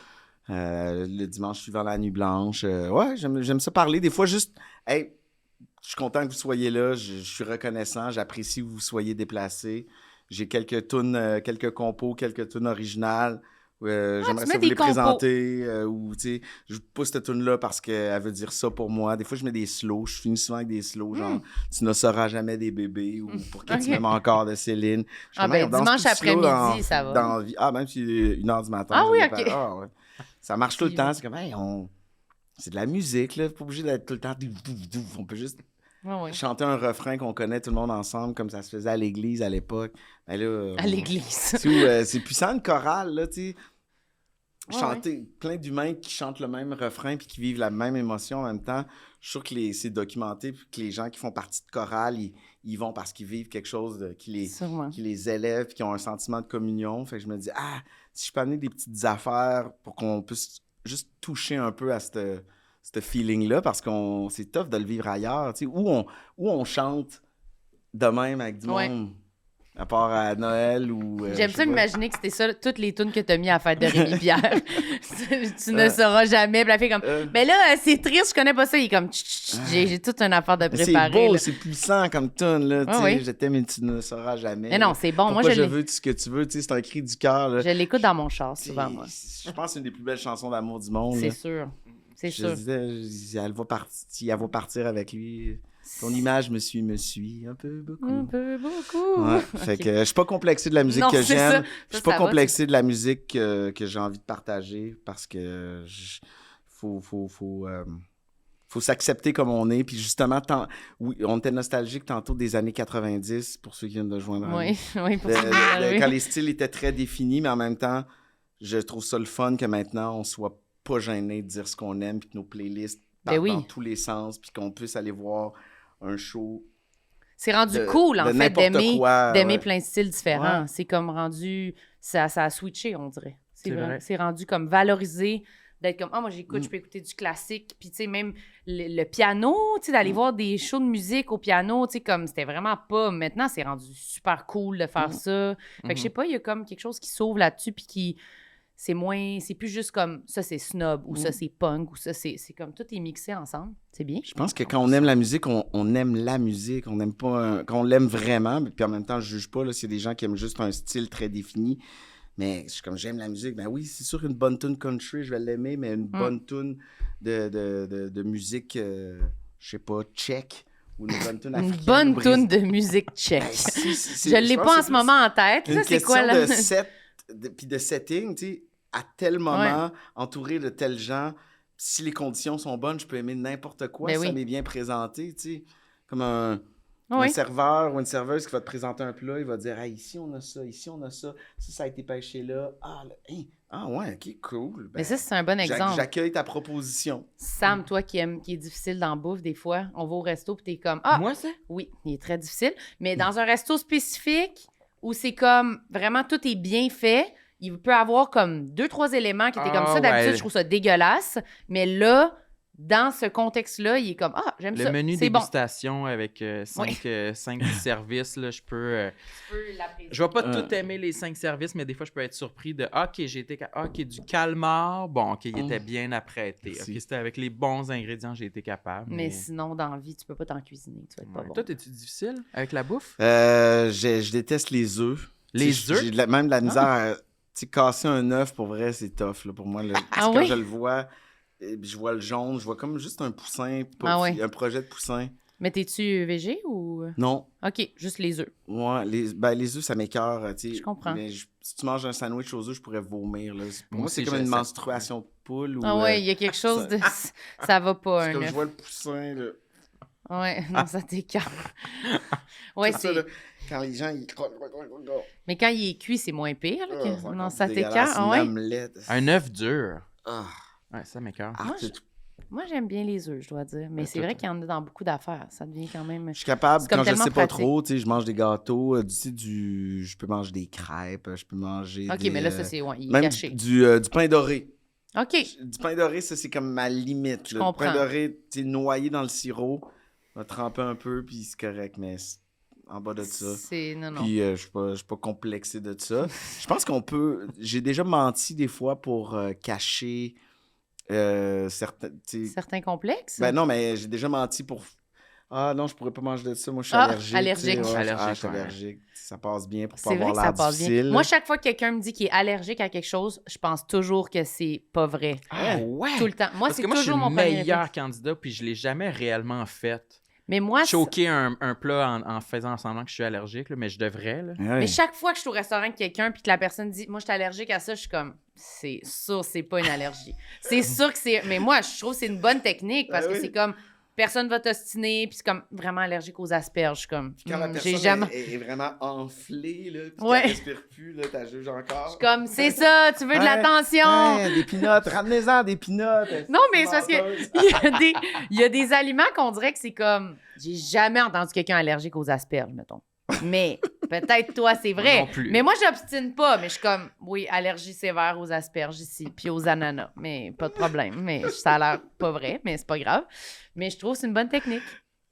Le dimanche suivant la nuit blanche. Ouais, j'aime ça parler. Des fois, juste, hey, je suis content que vous soyez là. Je suis reconnaissant. J'apprécie que vous soyez déplacés. J'ai quelques tunes, quelques compos, quelques tunes originales. J'aimerais ça vous les présenter. Ou, tu sais, je pousse cette tune-là parce qu'elle veut dire ça pour moi. Des fois, je mets des slows. Je finis souvent avec des slows, genre « Tu ne sauras jamais des bébés » ou « Pour que tu m'aimes encore » de Céline. Dimanche après-midi, ça va. Même si c'est 1h du matin. Ah oui, OK. Ouais. Ça marche tout le temps. C'est comme, hey, c'est de la musique, là. Pas obligé d'être tout le temps. On peut juste chanter un refrain qu'on connaît tout le monde ensemble, comme ça se faisait à l'église à l'époque. Ben là, à l'église. C'est puissant, une chorale, là, tu sais. Chanter plein d'humains qui chantent le même refrain puis qui vivent la même émotion en même temps. Je suis sûr que c'est documenté puis que les gens qui font partie de chorale, ils vont parce qu'ils vivent quelque chose qui les élève puis qui ont un sentiment de communion. Fait que je me dis, si je peux amener des petites affaires pour qu'on puisse juste toucher un peu à ce feeling-là, parce que c'est tough de le vivre ailleurs, tu sais, où on chante de même avec du monde. À part à Noël ou... J'aime ça m'imaginer que c'était ça, toutes les tunes que t'as mis à la fête de Rémi-Pierre. Tu ne sauras jamais. Puis elle fait comme, ben là, c'est triste, je connais pas ça. Il est comme, j'ai toute une affaire de préparer. C'est beau, c'est puissant comme tune, là. Tu sais, je t'aime et tu ne sauras jamais. Mais non, c'est bon. Pourquoi moi, je veux tout ce que tu veux. Tu sais, c'est un cri du cœur. Je l'écoute dans mon char, souvent, moi. Je pense que c'est une des plus belles chansons d'amour du monde. C'est sûr. C'est sûr. Je disais, elle va partir avec lui. Ton image me suit un peu beaucoup. Un peu beaucoup. Ouais, fait que je suis pas complexé de la musique que j'aime. Je suis pas complexé de la musique que j'ai envie de partager parce que faut s'accepter comme on est. Puis justement, on était nostalgique tantôt des années 90 pour ceux qui viennent de joindre. Oui, pour ceux qui viennent. Quand les styles étaient très définis, mais en même temps, je trouve ça le fun que maintenant, on soit pas gêné de dire ce qu'on aime puis que nos playlists partent dans tous les sens puis qu'on puisse aller voir un show. C'est rendu cool, en fait, d'aimer plein de styles différents. Ouais. C'est comme rendu... Ça a switché, on dirait. C'est vrai. C'est rendu comme valorisé, d'être comme, moi, j'écoute, je peux écouter du classique. Puis, tu sais, même le piano, tu sais, d'aller voir des shows de musique au piano, tu sais, comme, c'était vraiment pas... Maintenant, c'est rendu super cool de faire ça. Fait que, je sais pas, il y a comme quelque chose qui s'ouvre là-dessus puis qui... C'est plus juste comme ça, c'est snob ou ça, c'est punk ou ça, c'est comme tout est mixé ensemble. C'est bien. Je pense que quand on aime la musique, on aime la musique. On n'aime pas. Quand on l'aime vraiment, puis en même temps, je juge pas. Là, s'il y a des gens qui aiment juste un style très défini. Mais je suis comme j'aime la musique. Ben oui, c'est sûr qu'une bonne tune country, je vais l'aimer, mais une bonne tune de musique, je sais pas, tchèque. Ou une bonne tune africaine. Une bonne tune de musique tchèque. Je l'ai pas en ce moment en tête. Une question de set, puis de setting, tu sais. À tel moment, entouré de tels gens, si les conditions sont bonnes, je peux aimer n'importe quoi, ça m'est bien présenté, tu sais. Comme un serveur ou une serveuse qui va te présenter un plat, il va te dire hey, ici on a ça, ça a été pêché là. Ouais, ok, cool. Ben, mais ça, c'est un bon exemple. J'accueille ta proposition. Sam, toi qui est difficile dans la bouffe, des fois, on va au resto puis t'es comme moi, ça? Oui, il est très difficile. Mais dans un resto spécifique où c'est comme vraiment tout est bien fait, il peut avoir comme 2-3 éléments qui étaient comme ça. D'habitude, je trouve ça dégueulasse. Mais là, dans ce contexte-là, il est comme j'aime ça. Le menu dégustation avec 5 services, là, je peux je vais pas tout aimer les 5 services, mais des fois, je peux être surpris de OK, du calmar. Bon, OK, il était bien apprêté. OK, c'était avec les bons ingrédients, j'ai été capable. Mais sinon, dans la vie, tu peux pas t'en cuisiner. Tu vas être pas bon. Toi, es-tu difficile avec la bouffe? Je déteste les œufs. Les œufs? J'ai même de la misère à... casser un œuf, pour vrai, c'est tough. Là, pour moi, quand je le vois, je vois le jaune, je vois comme juste un poussin, un projet de poussin. Mais t'es-tu végé ou... Non. OK, juste les œufs. Ouais, les œufs, ça m'écoeure. Tu sais. Je comprends. Mais si tu manges un sandwich aux œufs, je pourrais vomir. Là. Pour moi, aussi, c'est comme une ça- menstruation de poule. Ou, Ah ouais, il y a quelque chose de... Ça va pas, c'est un comme je œuf. vois le poussin. Là. Ouais, non, ça t'écarte. Ouais, Ça, c'est... là, quand les gens, ils... Mais quand il est cuit, c'est moins pire. Là, que... c'est non, encore ça dégueulasse, t'écarte. Ah une ouais? omelette. Un œuf dur. Ah, Ouais, ça m'écoeure. Moi, c'est- Moi, j'aime bien les œufs, je dois dire. Mais c'est vrai qu'il y en a dans beaucoup d'affaires. Ça devient quand même... Je suis capable, C'est comme quand je tellement sais pas pratique. trop, tu sais, je mange des gâteaux, je peux manger des crêpes, je peux manger OK, des, mais là, ça, c'est... Ouais, il est même caché. du pain doré. OK. Du pain doré, ça, c'est comme ma limite. Je Là. Le comprends. pain doré, tu sais, noyé dans le sirop, on va tremper un peu, puis c'est correct, mais en bas de ça. C'est... Non, non. Puis je suis pas complexé de ça. Je pense qu'on peut... J'ai déjà menti des fois pour cacher certains... tu sais, Certains complexes? Ben non, mais j'ai déjà menti pour... Ah non, je pourrais pas manger de ça. Moi, je suis Ah, allergique. allergique. tu sais, ouais, Allergique, je suis ouais. allergique. Ça passe bien pour pas C'est vrai avoir que ça l'air passe difficile. bien. Moi, chaque fois que quelqu'un me dit qu'il est allergique à quelque chose, je pense toujours que c'est pas vrai. Ah ouais! Tout le temps. Moi, Parce c'est que moi, je suis toujours le mon premier meilleur réflexe. candidat, puis je l'ai jamais réellement fait. Mais moi, Choquer un plat en faisant semblant que je suis allergique, là, mais je devrais. Là. Ouais. mais chaque fois que je suis au restaurant avec quelqu'un puis que la personne dit « Moi, je suis allergique à ça », je suis comme « C'est sûr, c'est pas une allergie. » C'est sûr que c'est... Mais moi, je trouve que c'est une bonne technique parce Ben que oui. c'est comme... Personne va t'ostiner, puis c'est comme vraiment allergique aux asperges. Je suis comme... Quand la j'ai personne jamais... est vraiment enflée, là, puis Ouais. qu'elle respire plus, là, t'as juge encore. Je suis comme, c'est ça, tu veux de Ouais. l'attention. Ouais, des pinottes, ramenez-en des pinottes. Non, mais c'est parce que il y a des aliments qu'on dirait que c'est comme... J'ai jamais entendu quelqu'un allergique aux asperges, mettons. Mais peut-être toi, c'est vrai. Non plus. Mais moi, j'obstine pas. Mais je suis comme, oui, allergie sévère aux asperges ici, puis aux ananas. Mais pas de problème. Mais ça a l'air pas vrai, mais c'est pas grave. Mais je trouve que c'est une bonne technique.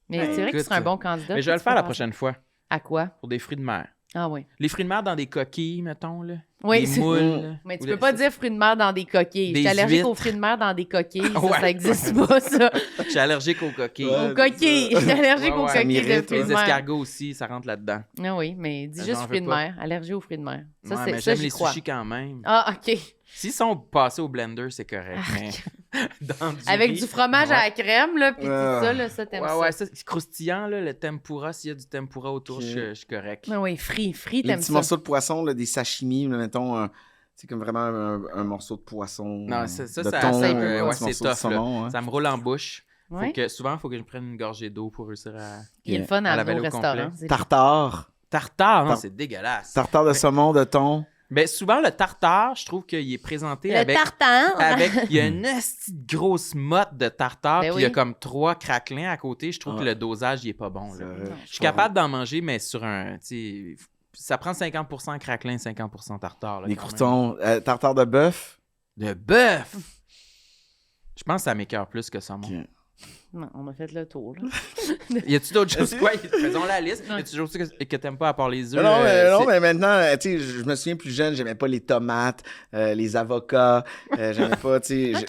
Mais Ben, c'est vrai que tu écoute, serais un bon candidat. Mais je vais le puis tu faire la peux prochaine fois, penser. À quoi? pour des fruits de mer. Ah oui. Les fruits de mer dans des coquilles, mettons, là. Oui, des c'est- moules. là. Mais tu Ou peux de- pas dire fruits de mer dans des coquilles. Je Des suis allergique aux huîtres. fruits de mer dans des coquilles. Ça, Ouais. ça existe pas, ça. Je suis allergique aux coquilles. Ouais. Aux coquilles. Je suis allergique Ouais, aux ouais. coquilles de m'irrite, fruits de Les mer. escargots aussi, ça rentre là-dedans. Ah oui, mais dis J'en juste veux fruits de pas. mer. Allergie aux fruits de mer. Ça, Ouais, c'est mais ça, j'aime j'y les crois. sushis quand même. Ah, OK. S'ils sont passés au blender, c'est correct. Mais dans du Avec riz, du fromage à ouais. la crème, là, puis tout ça, là, ça, t'aimes Ouais, ça. ouais, ça, c'est croustillant, là, le tempura. S'il y a du tempura autour, Ok. je suis correct. Ah oui, frit, Les t'aimes petits ça. morceaux de poisson, là, des sashimi, là, mettons, c'est comme vraiment un morceau de poisson. Non, ça, de ça, thon, ça, ça, un ouais, petit c'est morceau de tough, là. saumon, hein. Ça me roule en bouche. Ouais. Souvent, il faut que je prenne une gorgée d'eau pour réussir à... Il est le fun à à la aller au belle au restaurant. complet. Tartare. Tartare, non, Tar- c'est dégueulasse. Tartare de saumon, de thon. Ben, souvent, le tartare, je trouve qu'il est présenté Le avec... tartare. Il y a une petite grosse motte de tartare, Ben puis il y a oui. comme 3 craquelins à côté. Je trouve que Ouais. le dosage, il est pas bon. C'est Là. vrai. Je suis capable d'en manger, mais sur un... tu sais, ça prend 50% craquelin, 50% tartare. Là, Les quand même. croutons. Tartare de bœuf. De bœuf! Je pense que ça m'écoeure plus que saumon. Ok. Non, on a fait le tour, là. Y a-tu d'autres choses? Quoi? Faisons la liste. Y a-tu d'autres choses que t'aimes pas à part les œufs? Non, c'est- mais maintenant, tu sais, je me souviens plus jeune, j'aimais pas les tomates, les avocats, j'aimais pas, tu sais, Ok.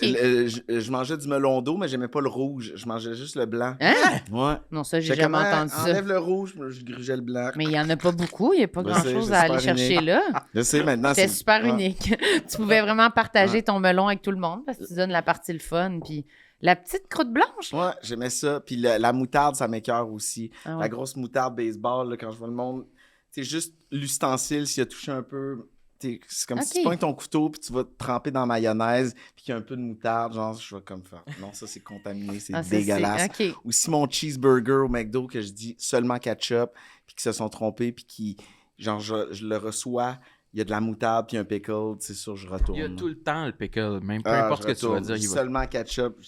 je mangeais du melon d'eau, mais j'aimais pas le rouge, je mangeais juste le blanc. Hein? Ouais. Non, ça, j'ai J'étais jamais comme, entendu ça. enlève le rouge, je grugeais le blanc. Mais il y en a pas beaucoup. Il y a pas Je sais, grand-chose c'est à aller super chercher unique. là. Je sais, maintenant, C'était super ouais. unique. Tu pouvais vraiment partager ton melon avec tout le monde parce que tu donnes la partie le fun. Puis la petite croûte blanche. Ouais, j'aimais ça. Puis la moutarde, ça m'écoeure aussi. Ah ouais. La grosse moutarde baseball, là, quand je vois le monde, c'est juste l'ustensile, s'il a touché un peu, c'est comme si tu Ok. pognes ton couteau puis tu vas te tremper dans la mayonnaise puis qu'il y a un peu de moutarde, genre, je vais comme faire. Non, ça, c'est contaminé, c'est Ah, ça, dégueulasse. OK. Ou si mon cheeseburger au McDo, que je dis seulement ketchup, puis qu'ils se sont trompés, puis qui genre, je le reçois, il y a de la moutarde puis un pickle, c'est sûr, je retourne. Il y a tout le temps le pickle, même peu Ah, importe ce je que tu vas retourne. dire. Je dis Il va... seulement ketchup,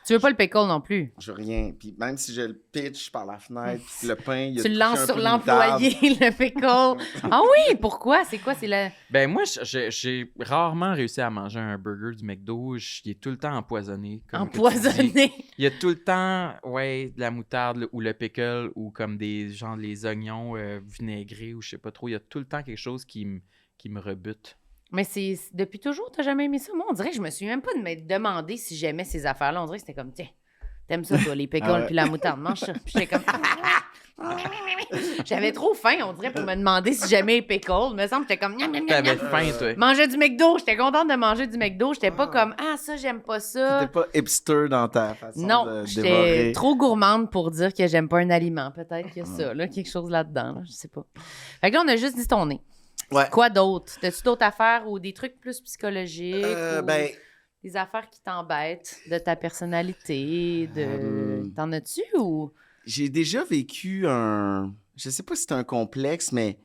Tu veux pas le pickle non plus. je veux rien. Puis même si je le pitch par la fenêtre, puis le pain, il y a Tu le touché lances un sur peu de moutarde. l'employé, le pickle. Ah oui, pourquoi? C'est quoi? C'est la... Ben moi, j'ai rarement réussi à manger un burger du McDo. Il est tout le temps empoisonné. comme que tu dis. empoisonné. Il y a tout le temps, ouais, de la moutarde ou le pickle ou comme des genre les oignons vinaigrés ou je sais pas trop. Il y a tout le temps quelque chose qui me rebute. Mais c'est depuis toujours, t'as jamais aimé ça? Moi, on dirait que je me suis même pas de me demander si j'aimais ces affaires-là. On dirait que c'était comme, tiens, t'aimes ça, toi, les pickles Ah ouais. puis la moutarde, mange ça. Puis j'étais comme, J'avais trop faim, on dirait, pour me demander si j'aimais les pickles. Il me semble que j'étais comme... T'avais faim, toi. Manger du McDo. J'étais contente de manger du McDo. J'étais pas comme, ça, j'aime pas ça. T'étais pas hipster dans ta façon Non, de j'étais dévorer. trop gourmande pour dire que j'aime pas un aliment. Peut-être qu'il y a ça, là, quelque chose là-dedans. Là, je sais pas. Fait que là, on a juste dit ton nez. Ouais. Quoi d'autre? T'as-tu d'autres affaires ou des trucs plus psychologiques? Ou Ben, des affaires qui t'embêtent de ta personnalité? T'en as-tu ou... j'ai déjà vécu un... Je sais pas si c'est un complexe, mais... Tu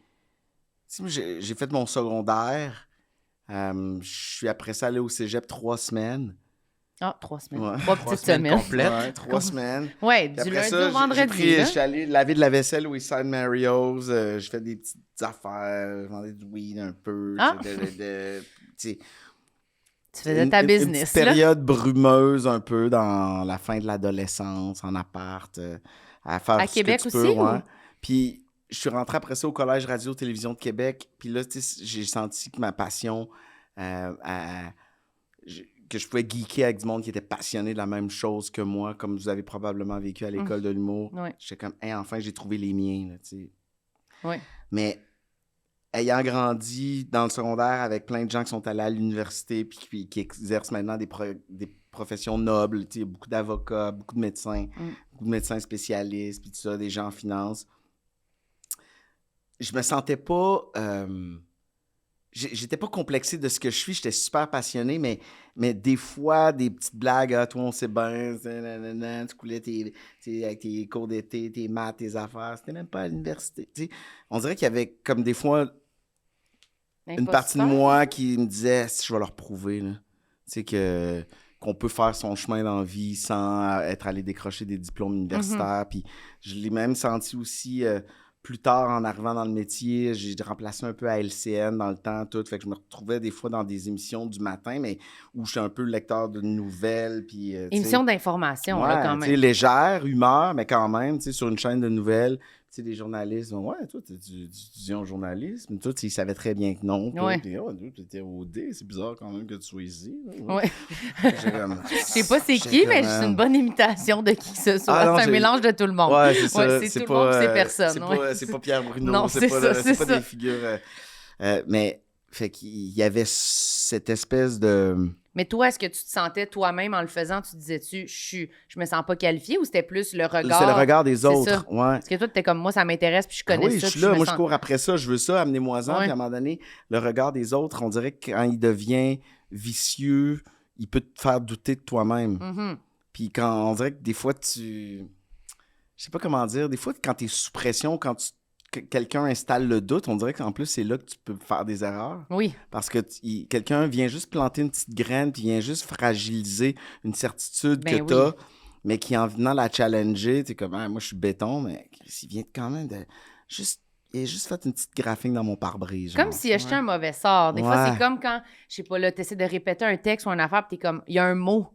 sais, moi, j'ai fait mon secondaire. Je suis après ça allé au cégep 3 semaines. Ah, 3 semaines. Ouais. 3 3 petites semaines semaines. complètes. Ouais, 3 semaines. Ouais, Puis du après lundi ça, au vendredi. je là. suis allé laver de la vaisselle au Eastside Mario's. Je fais des petites affaires. Je vendais du weed un peu. Ah! Tu sais, Tu faisais ta une business, petite là. période brumeuse un peu dans la fin de l'adolescence, en appart, à faire À ce Québec que tu aussi, peux, ouais. ou? Puis je suis rentré après ça au Collège Radio-Télévision de Québec. Puis là, tu sais, j'ai senti que ma passion, que je pouvais geeker avec du monde qui était passionné de la même chose que moi, comme vous avez probablement vécu à l'école de l'humour. Ouais. J'étais comme, hey, enfin, j'ai trouvé les miens, là, tu sais. Ouais. Mais ayant grandi dans le secondaire avec plein de gens qui sont allés à l'université puis qui exercent maintenant des professions nobles, tu sais, beaucoup d'avocats, beaucoup de médecins, beaucoup de médecins spécialistes, puis tout ça, des gens en finance. Je me sentais pas... j'étais pas complexé de ce que je suis, j'étais super passionné, mais des fois, des petites blagues, toi, on sait bien, tu coulais avec tes cours d'été, tes maths, tes affaires, c'était même pas à l'université. Tu sais. On dirait qu'il y avait comme des fois une partie de moi qui me disait, si je vais leur prouver, là, tu sais, qu'on peut faire son chemin dans la vie sans être allé décrocher des diplômes universitaires. Puis je l'ai même senti aussi... plus tard, en arrivant dans le métier, j'ai remplacé un peu à LCN dans le temps, tout. Fait que je me retrouvais des fois dans des émissions du matin, mais où je suis un peu le lecteur de nouvelles. Puis, Émission d'information, là, quand même. Légère, humeur, mais quand même, sur une chaîne de nouvelles. Tu sais, des journalistes vont, ouais, toi, tu étudies en journalisme. Toi, ils savaient très bien que non. Toi, Ouais. puis, tu étais au D, c'est bizarre quand même que tu sois ici. Ouais. Comme, Je sais pas c'est qui, mais c'est une bonne imitation de qui que ce soit. Ah non, c'est un j'ai- mélange de tout le monde. Ouais, c'est ça. Ouais, c'est tout le monde, c'est personne. C'est ouais. pas, c'est pas Pierre Bruno. Non, c'est ça, c'est c'est pas ça. des figures. Mais, fait qu'il y avait cette espèce de. Mais toi, est-ce que tu te sentais toi-même en le faisant, tu disais-tu, je me sens pas qualifiée, ou c'était plus le regard? C'est le regard des c'est autres. ça. Ouais. Parce que toi, t'étais comme moi, ça m'intéresse, puis je Ah connais oui, ça. je suis puis là, me moi je sens- cours après ça, je veux ça, amenez-moi-en. Ouais. Puis à un moment donné, le regard des autres, on dirait que quand il devient vicieux, il peut te faire douter de toi-même. Mhm. Puis quand on dirait que des fois, je sais pas comment dire, des fois, quand tu es sous pression, quand quelqu'un installe le doute, on dirait qu'en plus, c'est là que tu peux faire des erreurs. Oui. Parce que quelqu'un vient juste planter une petite graine, puis vient juste fragiliser une certitude Ben que oui. tu as, mais qui, en venant la challenger, tu es comme, ah, moi, je suis béton, mais il vient quand même de juste. Il a juste fait une petite graphique dans mon pare-brise. Comme s'il a jeté un mauvais sort. Des fois, Ouais. c'est comme quand, je sais pas, là, t'essaies de répéter un texte ou une affaire, puis t'es comme, il y a un mot.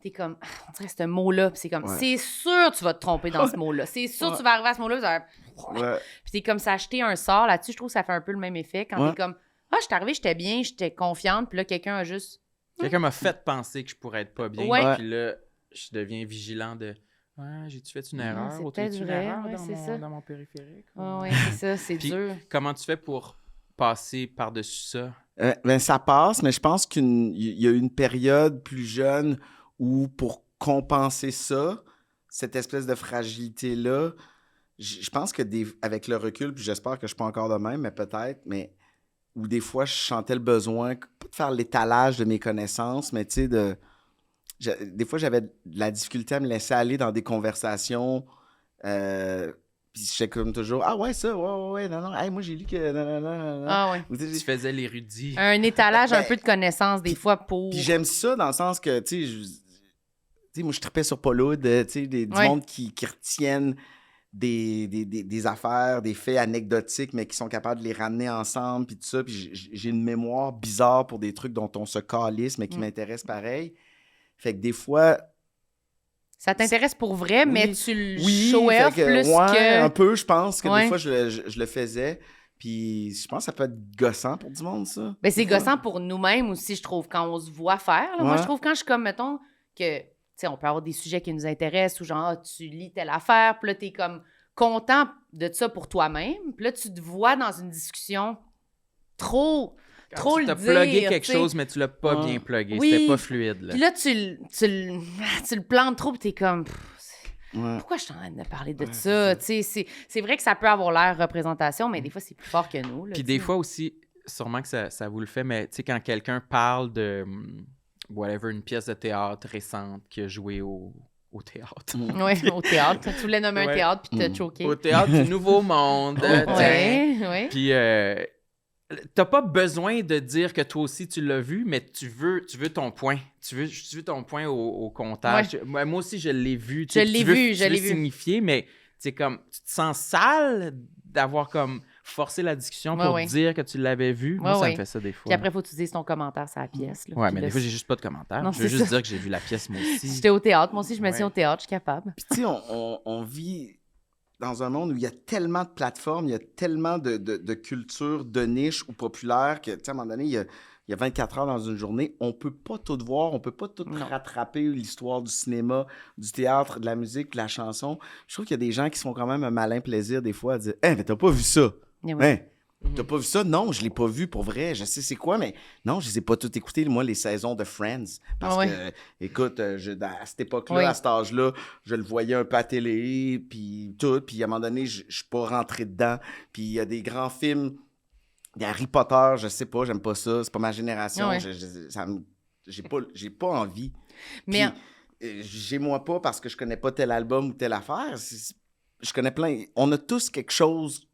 T'es comme, on dirait ce mot-là, puis c'est comme, Ouais. c'est sûr tu vas te tromper dans ce mot-là. C'est sûr tu vas arriver à ce mot-là, puis ça va- Ouais. Puis t'es comme, ça acheter un sort là-dessus, je trouve que ça fait un peu le même effet. Quand Ouais. t'es comme, je suis arrivée, j'étais bien, j'étais confiante, puis là, quelqu'un a juste. Quelqu'un m'a fait penser que je pourrais être pas bien. Ouais. Puis là, je deviens vigilant de. Ouais, j'ai-tu fait une Ah, erreur? c'est Ou peut-être t'as-tu une vrai, erreur ouais, dans, c'est ça. dans mon périphérique? Ah oui, c'est ça, c'est Puis, dur. comment tu fais pour passer par-dessus ça? Ben, ça passe, mais je pense qu'il y a eu une période plus jeune où, pour compenser ça, cette espèce de fragilité-là, je pense que avec le recul, puis j'espère que je suis pas encore de même, mais peut-être, mais où des fois, je sentais le besoin, pas de faire l'étalage de mes connaissances, mais tu sais, des fois, j'avais de la difficulté à me laisser aller dans des conversations. Puis j'étais comme toujours, ah ouais, ça, ouais, non, hey, moi j'ai lu que. Non. Ah oui. Ou tu sais, Tu faisais l'érudit. Un étalage un Ben, peu de connaissances, des fois, pour. Puis j'aime ça dans le sens que, tu sais, moi je trippais sur Paul Hood, tu sais, du Ouais. monde qui retiennent des affaires, des faits anecdotiques, mais qui sont capables de les ramener ensemble, puis tout ça. Puis j'ai une mémoire bizarre pour des trucs dont on se calisse, mais qui m'intéressent pareil. Fait que des fois. Ça t'intéresse pour vrai, Oui. mais tu le Oui, show fait off que, plus ouais, que. un peu, je pense que Ouais. des fois je le faisais. Puis je pense que ça peut être gossant pour du monde, ça. Ben, c'est gossant pour nous-mêmes aussi, je trouve, quand on se voit faire. là. Moi, Ouais. je trouve quand je suis comme, mettons, que, tu sais, on peut avoir des sujets qui nous intéressent ou genre, tu lis telle affaire, puis là, t'es comme content de ça pour toi-même. Puis là, tu te vois dans une discussion trop le dire. Tu as plugué quelque t'sais. chose, mais tu l'as pas bien plugué. Oui. C'était pas fluide. Là. Puis là, tu le plantes trop, puis t'es comme... Ouais. Pourquoi je suis en train de parler de Ouais, ça? C'est vrai que ça peut avoir l'air représentation, mais des fois, c'est plus fort que nous. Là, Puis t'sais. des fois aussi, sûrement que ça vous le fait, mais tu sais, quand quelqu'un parle de, whatever, une pièce de théâtre récente qui a joué au théâtre. Oui, au théâtre. Tu voulais nommer un Ouais. théâtre, puis t'as choqué. Au théâtre du Nouveau Monde. Oui. Puis t'as pas besoin de dire que toi aussi tu l'as vu, mais tu veux ton point. Tu veux ton point au comptage. Moi aussi, je l'ai vu. Je l'ai vu. Signifier, mais tu te sens sale d'avoir comme forcé la discussion pour dire que tu l'avais vu. Moi, ça me fait ça des fois. Puis après, il faut que tu dises ton commentaire sur la pièce. Là, ouais, mais des fois, j'ai juste pas de commentaire. Non, je veux juste dire que j'ai vu la pièce, moi aussi. J'étais au théâtre. Moi aussi, je me suis au théâtre. Je suis capable. Puis, tu sais, on vit dans un monde où il y a tellement de plateformes, il y a tellement de cultures de niche ou populaires que, tu sais, à un moment donné, il y a 24 heures dans une journée. On peut pas tout voir, on peut pas tout rattraper l'histoire du cinéma, du théâtre, de la musique, de la chanson. Je trouve qu'il y a des gens qui se font quand même un malin plaisir des fois à dire « Hey, mais t'as pas vu ça! Oui. Hein? T'as pas vu ça? Non, je l'ai pas vu pour vrai. Je sais c'est quoi, mais non, je les ai pas toutes écoutées, moi, les saisons de Friends. Parce que, écoute, à cette époque-là, à cet âge-là, je le voyais un peu à télé, puis tout. Puis à un moment donné, je suis pas rentré dedans. Puis il y a des grands films, des Harry Potter, je sais pas, j'aime pas ça. C'est pas ma génération. J'ai pas envie. Mais... Puis, j'ai-moi pas parce que je connais pas tel album ou telle affaire. Je connais plein. On a tous quelque chose.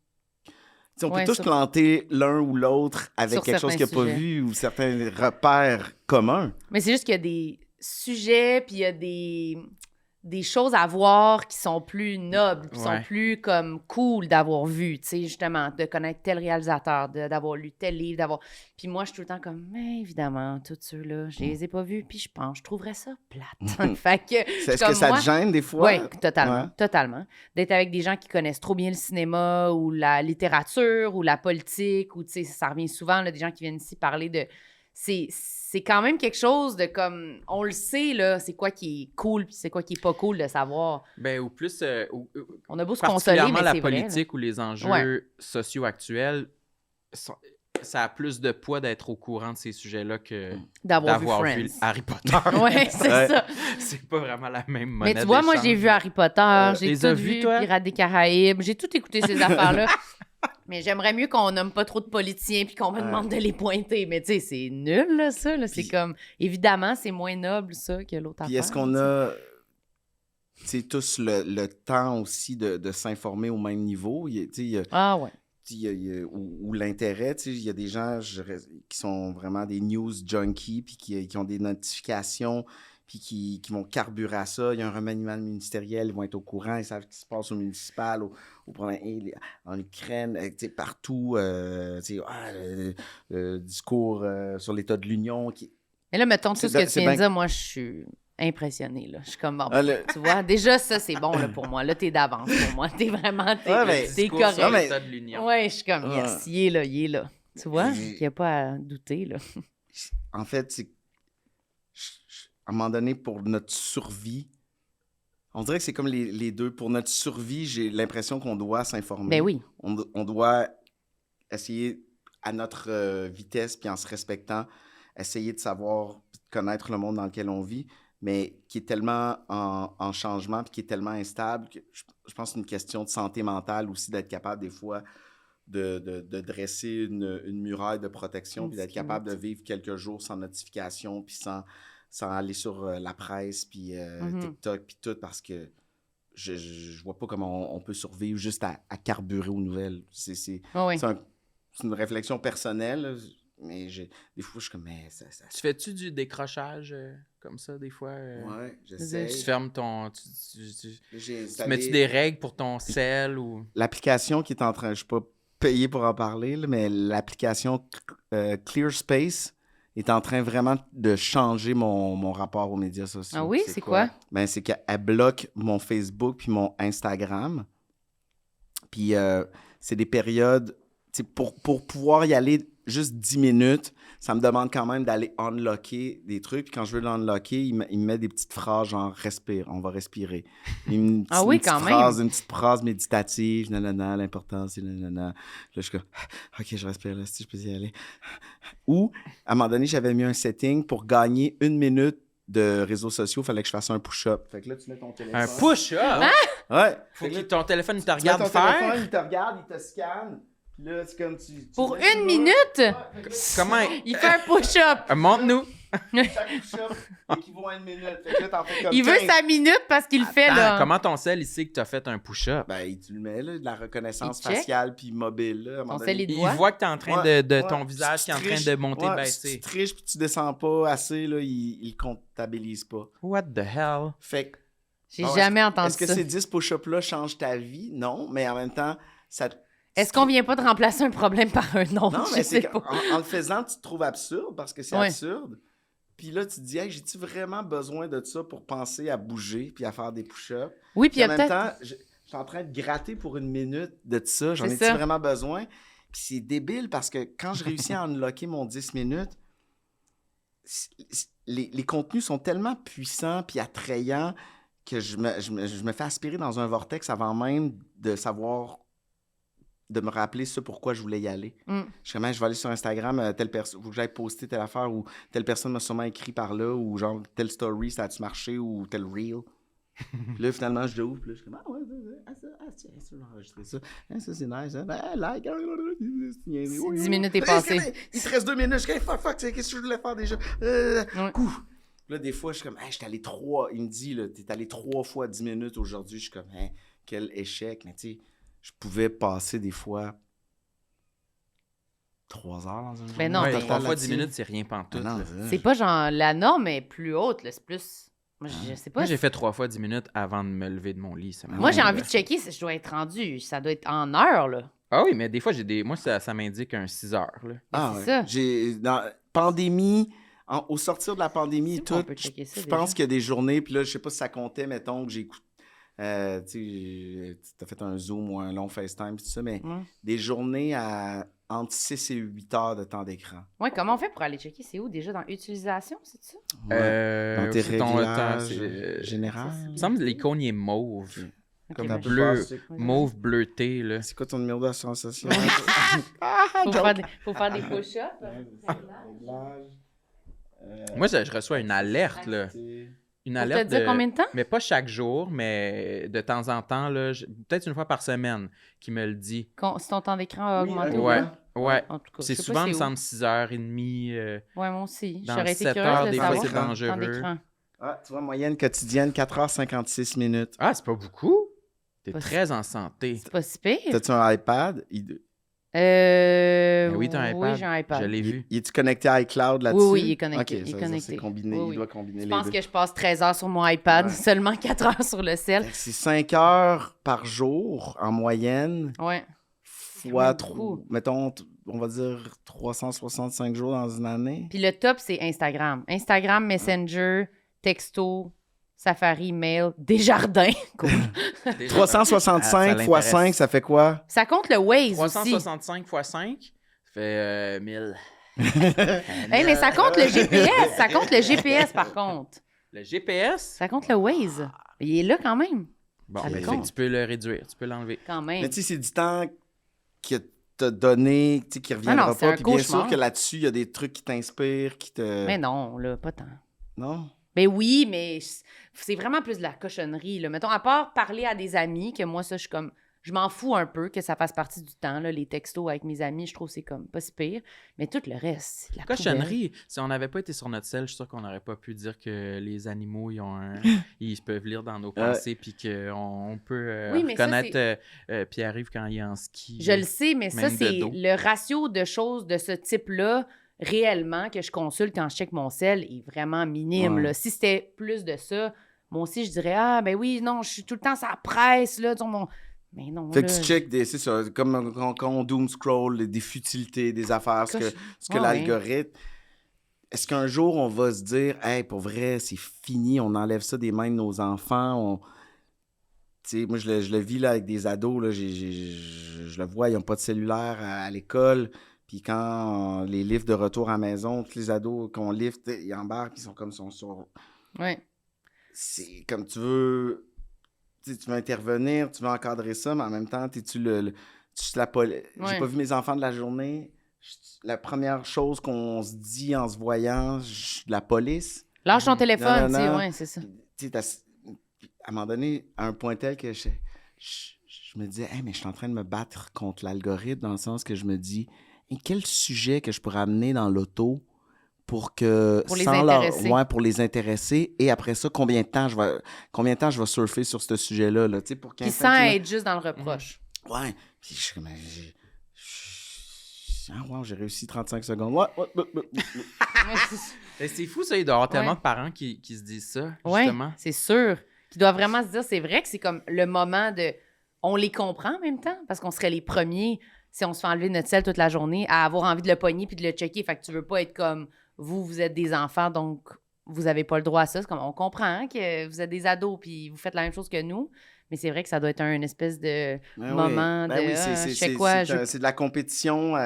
T'sais, on peut tous planter l'un ou l'autre avec quelque chose qu'il n'a pas vu ou certains repères communs. Mais c'est juste qu'il y a des sujets, puis il y a des choses à voir qui sont plus nobles, qui sont plus comme cool d'avoir vu, tu sais, justement, de connaître tel réalisateur, d'avoir lu tel livre, Puis moi, je suis tout le temps comme, mais évidemment, tous ceux-là, je les ai pas vus, puis je trouverais ça plate. Fait que... Est-ce que ça te gêne des fois? Oui, totalement. D'être avec des gens qui connaissent trop bien le cinéma ou la littérature ou la politique, ou tu sais, ça revient souvent, là, des gens qui viennent ici parler de... C'est quand même quelque chose de comme... On le sait, là, c'est quoi qui est cool puis c'est quoi qui est pas cool de savoir. Ben, ou plus... on a beau se consoler, mais c'est la vrai, politique ou les enjeux sociaux actuels, ça a plus de poids d'être au courant de ces sujets-là que d'avoir vu Harry Potter. Oui, c'est ça. C'est pas vraiment la même monnaie. Mais tu vois, moi, j'ai vu Harry Potter, j'ai tout vu, Pirates des Caraïbes, j'ai tout écouté ces affaires-là. Mais j'aimerais mieux qu'on nomme pas trop de politiciens puis qu'on me demande de les pointer. Mais tu sais, c'est nul, là, ça. Là. C'est comme... Évidemment, c'est moins noble, ça, que l'autre affaire. Puis est-ce qu'on a... Tu sais, tous le temps aussi de s'informer au même niveau? Ah ouais. Ou l'intérêt, tu sais, il y a des gens qui sont vraiment des news junkies puis qui ont des notifications puis qui vont carburer à ça. Il y a un remaniement ministériel, ils vont être au courant, ils savent ce qui se passe au municipal, en Ukraine, tu sais, partout, tu sais, discours sur l'état de l'Union. Mais là, mettons, tout ce que tu viens de dire, moi, je suis impressionnée, là. Je suis comme, tu vois, déjà, ça, c'est bon, là, pour moi. Là, t'es d'avance pour moi. T'es vraiment, t'es correct. Sur l'état de l'Union. Ouais, je suis comme, yes, il est là. Tu vois, il n'y a pas à douter, là. En fait, c'est... À un moment donné, pour notre survie, on dirait que c'est comme les deux. Pour notre survie, j'ai l'impression qu'on doit s'informer. Ben oui. On doit essayer, à notre vitesse, puis en se respectant, essayer de savoir, de connaître le monde dans lequel on vit, mais qui est tellement en changement, puis qui est tellement instable, que je pense que c'est une question de santé mentale aussi, d'être capable des fois de dresser une muraille de protection, puis d'être capable de vivre quelques jours sans notification, puis sans aller sur la presse, puis TikTok, puis tout, parce que je vois pas comment on peut survivre juste à carburer aux nouvelles. C'est une réflexion personnelle, mais des fois, je suis comme... Mais ça... Tu fais-tu du décrochage comme ça, des fois? Oui, j'essaie. Tu fermes ton... Tu mets-tu des règles pour ton cell ou... L'application qui est en train... Je suis pas payé pour en parler, là, mais l'application ClearSpace est en train vraiment de changer mon rapport aux médias sociaux. Ah oui? C'est quoi? Ben, c'est qu'elle bloque mon Facebook puis mon Instagram. Puis c'est des périodes... Pour pouvoir y aller juste 10 minutes, ça me demande quand même d'aller unlocker des trucs. Puis quand je veux l'unlocker, il me met des petites phrases genre « respire, on va respirer ». Une petite phrase méditative, nanana, l'important c'est nanana. Là, je suis comme « OK, je respire, là, si je peux y aller ». Ou, à un moment donné, j'avais mis un setting pour gagner 1 minute de réseaux sociaux, il fallait que je fasse un push-up. Fait que là, tu mets ton téléphone. Un push-up? Hein? Ouais. Faut que ton téléphone te Tu mets regarde ton faire? téléphone, il te regarde, il te scanne. Puis là, c'est comme tu Pour mets 1 ça, minute? Ouais, fait que là, Comment? Il fait un push-up. Montre-nous. chaque push-up équivaut à 1 minute. Fait que là, t'en fais comme Il veut 15. sa minute parce qu'il le fait, là. Comment ton sel, il sait que t'as fait un push-up? Ben, tu le mets, là, de la reconnaissance Il check. faciale puis mobile, là. à un moment Ton donné. sel, il Il voit. voit que t'es en train ton visage qui est en train de monter, Si baisser. tu triches puis tu descends pas assez, là, il comptabilise pas. What the hell? Fait que, J'ai bon, jamais entendu est-ce que ça. ces 10 push-ups-là changent ta vie? Non, mais en même temps, ça... Est-ce qu'on vient pas de remplacer un problème par un autre? Non, Je mais sais c'est pas. en le faisant, tu te trouves absurde parce que c'est Ouais. absurde. Puis là, tu te dis, hey, j'ai-tu vraiment besoin de ça pour penser à bouger puis à faire des push-ups? Oui, puis il y Puis a en même peut-être... temps, je suis en train de gratter pour 1 minute de ça. J'en C'est ai-tu ça. vraiment besoin? Puis c'est débile parce que quand je réussis à unlocker mon 10 minutes, les contenus sont tellement puissants puis attrayants que je me fais aspirer dans un vortex avant même de savoir, de me rappeler ce pourquoi je voulais y aller. Mm. Je sais, je vais aller sur Instagram, telle personne, faut que j'aille poster telle affaire ou telle personne m'a sûrement écrit par là ou genre telle story, ça a-tu marché ou tel reel. Puis là, finalement, je l'ouvre, puis là, je suis comme, ah ouais, ça, j'ai enregistré ça. Ah, ça, c'est nice, hein? Ah, like. 10 minutes est passé. Il te reste 2 minutes. Je suis comme, fuck, qu'est-ce que je voulais faire déjà? Ouais. Là, des fois, je suis comme, hey, j'étais allé 3. Il me dit, là, t'es allé 3 fois 10 minutes aujourd'hui. Je suis comme, hein, quel échec. Mais tu sais, je pouvais passer des fois 3 heures dans un jour. Ben non, Ouais, mais- 3 fois 10 minutes, c'est rien pantoute. Non, là. C'est pas genre... La norme est plus haute, là. C'est plus... Moi, je sais pas. Moi, j'ai fait 3 fois 10 minutes avant de me lever de mon lit. Ça m'a- Moi, j'ai envie de checker si je dois être rendu. Ça doit être en heure, là. Ah oui, mais des fois, moi, ça m'indique un 6 heures. Là. Ah, c'est ouais. ça. Dans pandémie, au sortir de la pandémie et C'est tout, bon, on peut checker ça, je déjà. pense qu'il y a des journées, puis là, je sais pas si ça comptait, mettons, que j'écoute. Tu sais, t'as fait un Zoom ou un long FaceTime, tout ça, mais Ouais. des journées à entre 6 et 8 heures de temps d'écran. Ouais, comment on fait pour aller checker? C'est où déjà? Dans utilisation, c'est ça? Dans tes c'est ton réglages temps, général. Il me semble que l'icône il est mauve. Ok, Comme ben, bleu. C'est Mauve bleuté, là. c'est quoi ton numéro d'assurance sociale? Faut faire des push-ups. Moi, je reçois une alerte, là. Une Pour te alerte dire combien de temps? Mais pas chaque jour, mais de temps en temps, là, peut-être une fois par semaine, qui me le dit. Si ton temps d'écran a Oui, augmenté. Ouais, ou ouais. pas? En tout cas, C'est je sais souvent, pas il me c'est où. semble, 6h30. Ouais, moi aussi. Dans J'aurais été 7 curieuse heures, de des fois, savoir c'est ton temps dangereux. d'écran. Ah, tu vois, moyenne quotidienne, 4h56 minutes. Ah, c'est pas beaucoup. T'es Pas très en santé. C'est pas si pire. T'as-tu un iPad? Ben oui, t'as un iPad. Oui, j'ai un iPad. Je l'ai vu. Il est-tu connecté à iCloud là-dessus? Oui, il est connecté, Ok, il est ça veut dire connecté. c'est combiné, Oui, il oui. doit combiner Je les pense deux. que je passe 13 heures sur mon iPad, Ouais. seulement 4 heures sur le sel. Fait que c'est 5 heures par jour en moyenne, Ouais. fois, beaucoup. mettons, on va dire 365 jours dans une année. Puis le top, c'est Instagram. Instagram, Messenger, texto, Safari, mail, Desjardins. Cool. Déjà, 365 fois 5, ça fait quoi? Ça compte le Waze aussi. 365 x 5, ça fait 1000. Hey, mais ça compte le GPS. Ça compte le GPS, par contre. Le GPS? Ça compte le Waze. Il est là quand même. Bon, Ça ben, compte. fait que tu peux le réduire, tu peux l'enlever. Quand même. Mais tu sais, c'est du temps que t'as donné, tu sais, qui reviendra non, c'est un pas. Puis bien cauchemar. sûr que là-dessus, il y a des trucs qui t'inspirent, qui te... Mais non, là, pas tant. Non? Ben oui, mais c'est vraiment plus de la cochonnerie. Là. Mettons, à part parler à des amis, que moi, ça, je suis comme. Je m'en fous un peu que ça fasse partie du temps, là, les textos avec mes amis, je trouve que c'est comme pas si pire. Mais tout le reste, c'est de la Cochonnerie. Si on n'avait pas été sur notre selle, je suis sûr qu'on n'aurait pas pu dire que les animaux, ils peuvent lire dans nos pensées, puis qu'on peut Oui, mais ça, reconnaître Pierre-Yves quand il est en ski. Je le sais, mais ça, Même de c'est dos. le ratio de choses de ce type-là, réellement, que je consulte quand je check mon sel, est vraiment minime. Ouais. Là. Si c'était plus de ça, moi aussi, je dirais, ah, ben oui, non, je suis tout le temps ça presse, là, disons, mon... Mais non, Fait que là, tu checkes c'est ça, comme quand on doom scroll, des futilités, des affaires, ce que Ouais, l'algorithme. Est-ce qu'un jour on va se dire, hey, pour vrai, c'est fini, on enlève ça des mains de nos enfants, Tu sais, moi je le vis là avec des ados, là, je le vois, ils n'ont pas de cellulaire à l'école, Puis quand les lifts de retour à la maison, tous les ados qu'on lift, ils embarquent, puis ils sont comme sur... Ouais. C'est comme tu veux intervenir, tu veux encadrer ça, mais en même temps, tu la police. J'ai pas vu mes enfants de la journée. La première chose qu'on se dit en se voyant, la police. Lâche ton téléphone, non. Ouais, c'est ça. À un moment donné, à un point tel que je me disais, hey, mais je suis en train de me battre contre l'algorithme, dans le sens que je me dis, hey, quel sujet que je pourrais amener dans l'auto pour que les intéresser. Pour les intéresser, et après ça, combien de temps je vais surfer sur ce sujet-là, là, pour Puis sans être juste dans le reproche. Ouais. Puis je suis comme... wow, j'ai réussi 35 secondes. Ouais. C'est fou, ça. Il doit y avoir tellement de parents qui se disent ça, justement. Oui, c'est sûr. Qui doivent vraiment se dire, c'est vrai que c'est comme le moment de... On les comprend en même temps, parce qu'on serait les premiers, si on se fait enlever notre sel toute la journée, à avoir envie de le pogner puis de le checker. Fait que tu veux pas être comme... Vous êtes des enfants, donc vous avez pas le droit à ça. C'est comme, on comprend que vous êtes des ados puis vous faites la même chose que nous. Mais c'est vrai que ça doit être une espèce de moment c'est de la compétition.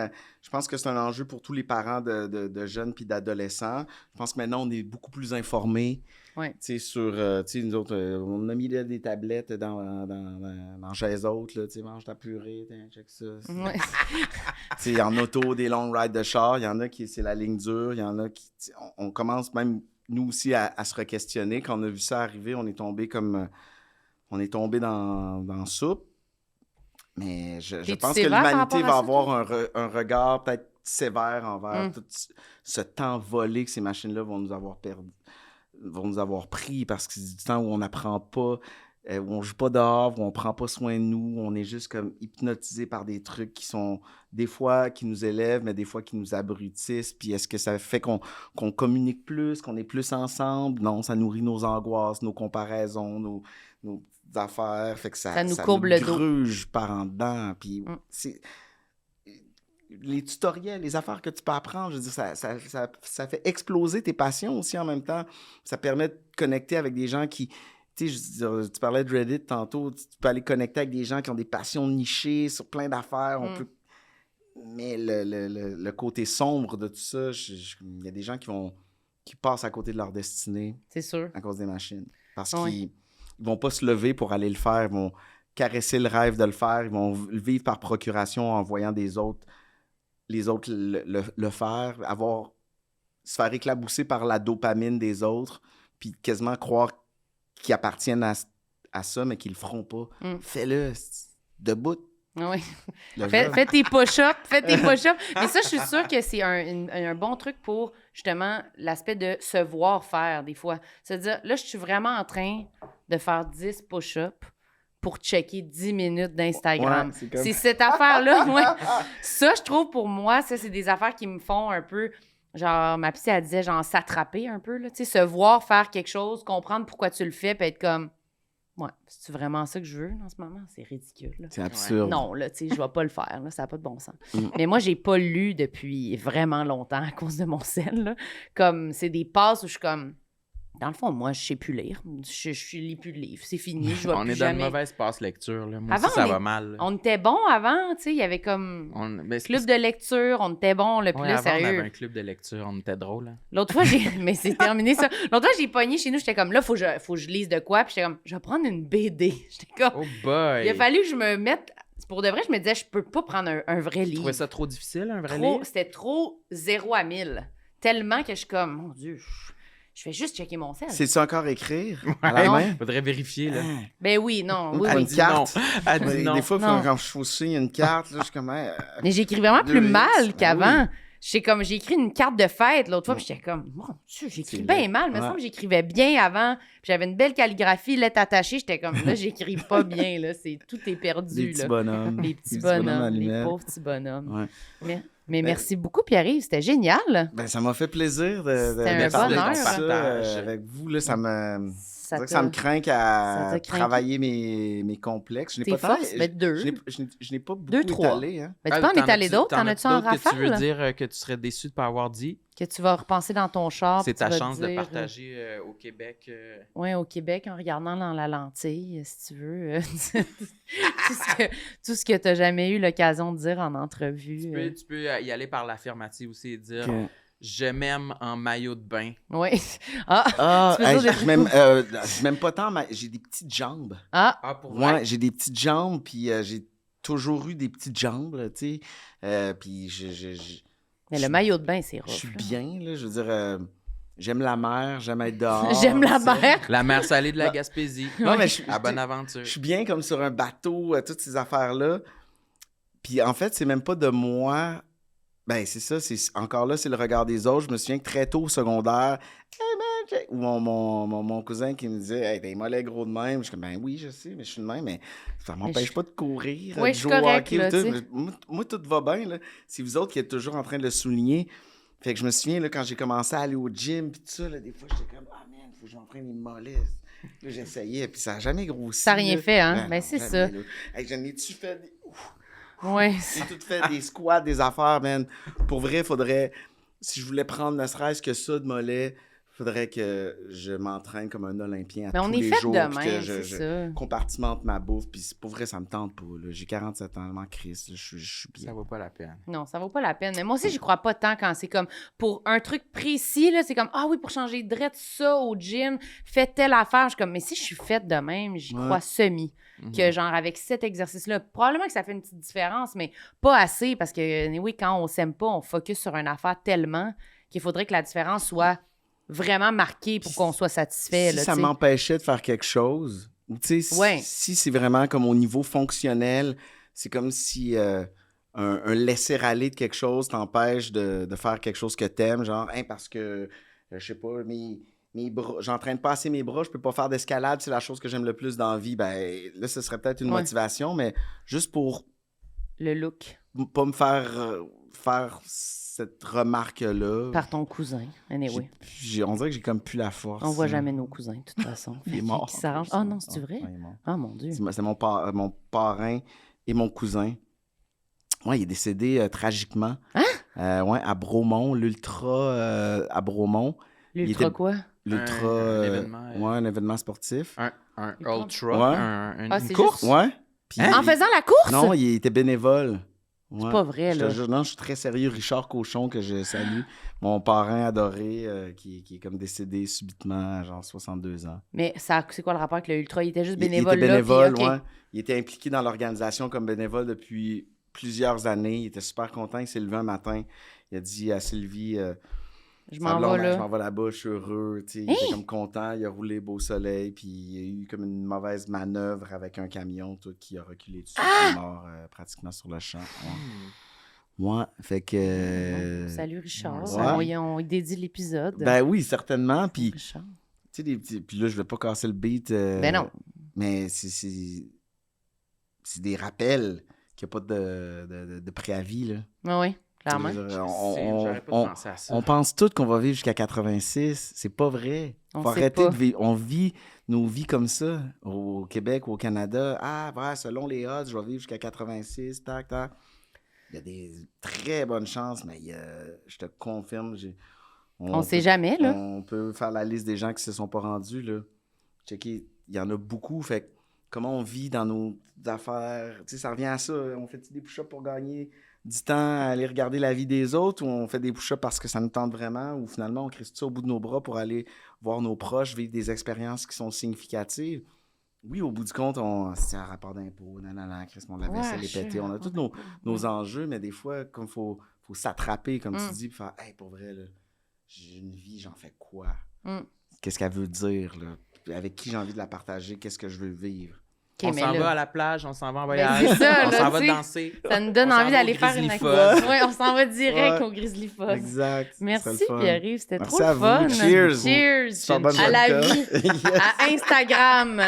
Je pense que c'est un enjeu pour tous les parents de jeunes puis d'adolescents. Je pense que maintenant, on est beaucoup plus informés. Ouais. Sur, nous autres, on a mis là, des tablettes dans chez les autres. Mange ta purée, check ça. Ouais. En auto, des long rides de char, il y en a qui, c'est la ligne dure. Il y en a qui... On commence même, nous aussi, à se re-questionner. Quand on a vu ça arriver, on est tombé comme... On est tombé dans soupe, mais je pense que l'humanité va avoir un regard peut-être sévère envers tout ce temps volé que ces machines-là vont nous avoir pris, parce que c'est du temps où on n'apprend pas, où on joue pas dehors, où on prend pas soin de nous, où on est juste comme hypnotisé par des trucs qui sont des fois qui nous élèvent, mais des fois qui nous abrutissent. Puis est-ce que ça fait qu'on communique plus, qu'on est plus ensemble? Non, ça nourrit nos angoisses, nos comparaisons, nos affaires, fait que ça nous courbe le dos, gruge par en dedans. Puis c'est les tutoriels, les affaires que tu peux apprendre, je veux dire, ça fait exploser tes passions aussi en même temps. Ça permet de connecter avec des gens qui... Tu parlais de Reddit tantôt, tu peux aller connecter avec des gens qui ont des passions nichées sur plein d'affaires. Mais le côté sombre de tout ça, il y a des gens qui passent à côté de leur destinée. C'est sûr. À cause des machines. Parce qu'ils vont pas se lever pour aller le faire, ils vont caresser le rêve de le faire, ils vont le vivre par procuration en voyant les autres le faire, se faire éclabousser par la dopamine des autres, puis quasiment croire qu'ils appartiennent à ça, mais qu'ils le feront pas. Fais-le, debout. Oui. Fais tes push-ups, Mais ça, je suis sûre que c'est un bon truc pour, justement, l'aspect de se voir faire, des fois. C'est-à-dire, là, je suis vraiment en train de faire 10 push-ups pour checker 10 minutes d'Instagram. Ouais, c'est cette affaire-là, moi. Ça, je trouve, pour moi, ça, c'est des affaires qui me font un peu... Genre, ma psy, elle disait, genre, s'attraper un peu, là. Tu sais, se voir faire quelque chose, comprendre pourquoi tu le fais, puis être comme... Ouais, c'est vraiment ça que je veux en ce moment? C'est ridicule. Là. C'est absurde. Non, là, tu sais, je vais pas le faire. Là, ça n'a pas de bon sens. Mais moi, j'ai pas lu depuis vraiment longtemps à cause de mon sel. Là. Comme, c'est des passes où je suis comme... Dans le fond, moi, je sais plus lire. Je lis plus de livres. C'est fini. Je on plus est jamais... dans une mauvaise passe-lecture. Là. Moi avant, aussi, ça va mal. Là. On était bons avant, tu sais. Il y avait comme club de lecture. On était bons. Puis là, avant, sérieux. on avait un club de lecture. On était drôle. Hein. L'autre fois, mais c'est terminé ça. L'autre fois, j'ai pogné chez nous. J'étais comme, là, faut que je lise de quoi. Puis j'étais comme, je vais prendre une BD. J'étais comme... Oh boy! Il a fallu que je me mette... Pour de vrai, je me disais, je peux pas prendre un vrai livre. Tu trouvais ça trop difficile, un vrai livre? C'était trop 0 à 1000. Tellement que je suis comme, mon Dieu... Je fais juste checker mon sel. C'est-tu encore écrire à la main? Faudrait vérifier, là. Ben oui, non. Oui, une carte. Elle dit non. Des fois, quand je faut signer une carte, là, je suis comme... Mais j'écris vraiment plus mal qu'avant. J'ai écrit une carte de fête l'autre fois, puis j'étais comme, mon Dieu, j'écris bien mal. Mais ça me semble que j'écrivais bien avant. Puis j'avais une belle calligraphie, lettre attachée. J'étais comme, là, j'écris pas bien, là. Tout est perdu, les petits bonhommes. Les petits bonhommes, les pauvres petits bonhommes. Ouais. Mais merci beaucoup, Pierre-Yves. C'était génial. Ça m'a fait plaisir de un parler bonheur. de ça avec vous. Là, ça me... ça C'est ça me craint ça à t'a craqué? travailler mes complexes. Je n'ai Tes pas tant- forces? Ben, deux. Je n'ai pas beaucoup 2, 3. étalé. Hein. Ben, tu peux en étaler d'autres? T'en as-tu en que tu veux rafale? dire que tu serais déçu de ne pas avoir dit? Que tu vas repenser dans ton char. C'est puis tu ta vas chance te de dire, partager au Québec. Oui, au Québec, en regardant dans la lentille, si tu veux. Tout ce que tu n'as jamais eu l'occasion de dire en entrevue. Tu peux y aller par l'affirmative aussi et dire Que- je m'aime en maillot de bain. Oui. Ah! Ah, Tu peux dire des- je m'aime pas tant, mais j'ai des petites jambes. Ah! Ah, pour vrai? Ouais, j'ai des petites jambes, puis j'ai toujours eu des petites jambes, là, tu sais. Puis Mais je- le maillot de bain, c'est je rough. suis là. bien, là. Je veux dire, j'aime la mer, j'aime être dehors. J'aime la tu sais. mer. La mer salée de la Non. Gaspésie. Non, mais je À bonne aventure. suis bien comme sur un bateau, toutes ces affaires-là. Puis en fait, c'est même pas de moi. Ben, c'est ça, encore là, c'est le regard des autres. Je me souviens que très tôt au secondaire, hey man, ou mon cousin qui me disait, hey, t'es mollet gros de même. Je suis comme, ben oui, je sais, mais je suis de même, mais ça m'empêche je- pas de courir, Oui, de je suis jouer au correcte, hockey. là, ou tout. tu sais. Moi, tout va bien, là. C'est vous autres qui êtes toujours en train de le souligner. Fait que je me souviens, là, quand j'ai commencé à aller au gym, puis tout ça, là, des fois, j'étais comme, ah man, faut que j'entraîne mes mollets. Là, j'essayais, puis ça n'a jamais grossi. Ça n'a rien là. fait, hein? Ben Ben, non, c'est jamais, ça. là. Hey, j'en ai-tu fait des... Ouf. Oui. J'ai tout fait des squats, des affaires, man. Pour vrai, faudrait... Si je voulais prendre ne serait-ce que ça de mollet, faudrait que je m'entraîne comme un Olympien à Mais on tous est les fait jours. de puis même, que c'est je ça. compartimente ma bouffe. Puis pour vrai, ça me tente pas. Là. J'ai 47 ans, en crise. Là. Je suis bien. Ça vaut pas la peine. Non, ça vaut pas la peine. Mais moi aussi, j'y crois pas tant quand c'est comme pour un truc précis, là, c'est comme ah oui, pour changer de ça au gym, fais telle affaire. Je suis comme, mais si je suis faite de même, j'y Ouais. crois semi. Mhm. Que genre avec cet exercice-là, probablement que ça fait une petite différence, mais pas assez parce que oui, quand on s'aime pas, on focus sur une affaire tellement qu'il faudrait que la différence soit vraiment marquée pour qu'on soit satisfait. Si là, ça tu sais. m'empêchait de faire quelque chose, ou tu sais, Ouais. si c'est vraiment comme au niveau fonctionnel, c'est comme si un laisser-aller de quelque chose t'empêche de faire quelque chose que t'aimes, genre, hein, parce que, je sais pas, mes bras, j'entraîne pas assez mes bras, je peux pas faire d'escalade, c'est la chose que j'aime le plus dans la vie, ben là, ce serait peut-être une Ouais. motivation, mais juste pour Le look pas me faire faire cette remarque-là. par ton cousin. Anyway. On dirait que j'ai comme plus la force. On voit là. jamais nos cousins, de toute façon. Il est mort. Qui s'arrange. Ah non, c'est-tu vrai? Ouais, il est mort. Ah mon Dieu. C'est mon parrain et mon cousin. Ouais, il est décédé tragiquement. Hein? Ouais, à Bromont, l'Ultra à Bromont. L'ultra était- quoi? L'Ultra. Un événement, ouais, un événement sportif. Un Il prend- ultra, Ouais. Ah, une c'est course. juste- Ouais. Puis En faisant la course? Non, il était bénévole. C'est Ouais. pas vrai, Je te là. jure, non, je suis très sérieux. Richard Cochon, que je salue. Mon parrain adoré, qui est comme décédé subitement à genre 62 ans. Mais c'est quoi le rapport avec le ultra? Il était juste Il bénévole était là. bénévole, puis, OK. ouais. Il était impliqué dans l'organisation comme bénévole depuis plusieurs années. Il était super content. Il s'est levé un matin. Il a dit à Sylvie, Je sa m'en blonde, vais je m'en là. vais là-bas, je suis heureux. Tu sais, il était comme content. Il a roulé beau soleil. Puis il y a eu comme une mauvaise manœuvre avec un camion tout, qui a reculé dessus. Il est mort pratiquement sur le champ. Ouais, fait que... Salut Richard. Ouais. On y dédie l'épisode. Ben oui, certainement. Puis, tu Richard. sais, puis là, je vais pas casser le beat. Ben non. Mais c'est des rappels qu'il n'y a pas de préavis, là. Ah oui, clairement. Je veux dire, J'aurais pas pensé à ça. on pense tous qu'on va vivre jusqu'à 86. C'est pas vrai. On Faut sait arrêter pas. de vivre. On vit nos vies comme ça au Québec ou au Canada. Ah, ouais, selon les odds, je vais vivre jusqu'à 86, tac, tac. Il y a des très bonnes chances, mais je te confirme, On sait jamais, là. On peut faire la liste des gens qui se sont pas rendus, là. Checker, il y en a beaucoup, fait que comment on vit dans nos affaires, tu sais, ça revient à ça. On fait des push-ups pour gagner du temps à aller regarder la vie des autres, ou on fait des push-ups parce que ça nous tente vraiment, ou finalement on crée ça au bout de nos bras pour aller voir nos proches, vivre des expériences qui sont significatives. Oui, au bout du compte, c'est un rapport d'impôt, Chris, mon lave-vaisselle est pété. On a tous nos enjeux, mais des fois, comme faut s'attraper, comme tu dis, puis faire, hey, pour vrai, là, j'ai une vie, j'en fais quoi? Mm. Qu'est-ce qu'elle veut dire, là? Avec qui j'ai envie de la partager? Qu'est-ce que je veux vivre? On mais s'en là- va à la plage, on s'en va en Ben, voyage, c'est ça, on là, s'en va tu sais. danser. Ça nous donne On s'en envie va d'aller au faire une Grizzly activité. Fog. Ouais, on s'en va direct Ouais. au Grizzly Fog. Exact. Merci Pierre-Yves, c'était Merci trop à le vous. fun. Cheers. Cheers. Super bonne À la vodka. vie. Yes. À Instagram.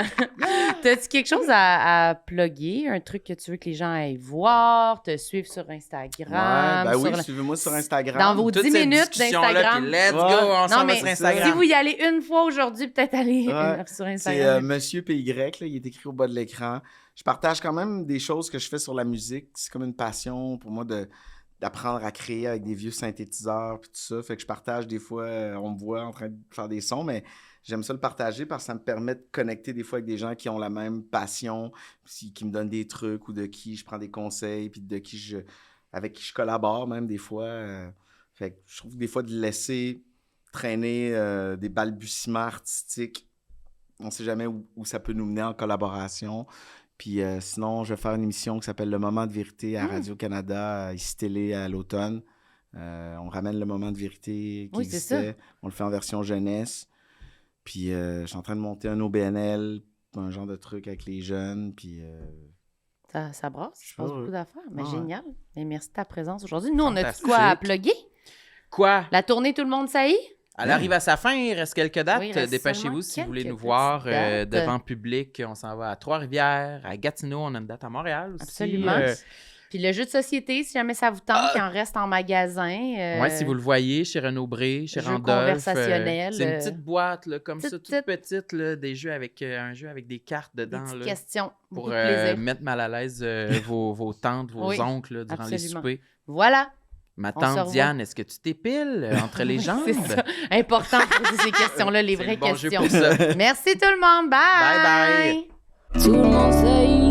T'as-tu quelque chose à plugger? Un truc que tu veux que les gens aillent voir, te suivre sur Instagram? Ouais, ben oui, sur- suivez-moi sur Instagram. Dans vos Toute 10 cette minutes discussion-là, d'Instagram. puis let's Ouais. go, on Non, s'en va mais sur si Instagram. vous y allez une fois aujourd'hui, peut-être aller Ouais. sur C'est Instagram. Monsieur PY, là, il est écrit au bas de l'écran. Je partage quand même des choses que je fais sur la musique. C'est comme une passion pour moi d'apprendre à créer avec des vieux synthétiseurs puis tout ça. Fait que je partage des fois, on me voit en train de faire des sons, mais j'aime ça le partager parce que ça me permet de connecter des fois avec des gens qui ont la même passion, qui me donnent des trucs ou de qui je prends des conseils puis avec qui je collabore même des fois. Fait que je trouve que des fois de laisser traîner des balbutiements artistiques, on ne sait jamais où ça peut nous mener en collaboration. Puis sinon, je vais faire une émission qui s'appelle Le Moment de vérité à Radio-Canada, ici télé à l'automne. On ramène le moment de vérité qui Oui, c'est ça. existait. On le fait en version jeunesse. Puis je suis en train de monter un OBNL, un genre de truc avec les jeunes. Puis Ça brasse, je Je pense sais pas. beaucoup d'affaires. Mais Ouais. génial. Et merci de ta présence aujourd'hui. Nous, on a Fantastique. quoi à plugger? Quoi? La tournée Tout le monde saillit? Elle arrive à sa fin, il reste quelques dates. Oui, il reste Dépêchez-vous seulement si vous voulez quelques nous voir petites dates. devant public. On s'en va à Trois-Rivières, à Gatineau, on a une date à Montréal aussi. Absolument. Puis le jeu de société, si jamais ça vous tente, il en reste en magasin. Ouais, si vous le voyez, chez Renaud Bré, chez jeu Randolph. conversationnel, c'est une petite boîte, là, comme ça, toute petite. petite, là, des jeux avec un jeu avec des cartes Des dedans. petites Là, questions. pour Beaucoup de plaisir. mettre mal à l'aise vos tantes, vos Oui, oncles là, durant les absolument. soupers. Voilà. Ma On se tante revoit. Diane, est-ce que tu t'épiles entre les jambes? C'est ça. Important de poser ces questions-là, les C'est vraies le bon jeu questions. pour ça. Merci tout le monde. Bye. Bye bye. Tout le monde sait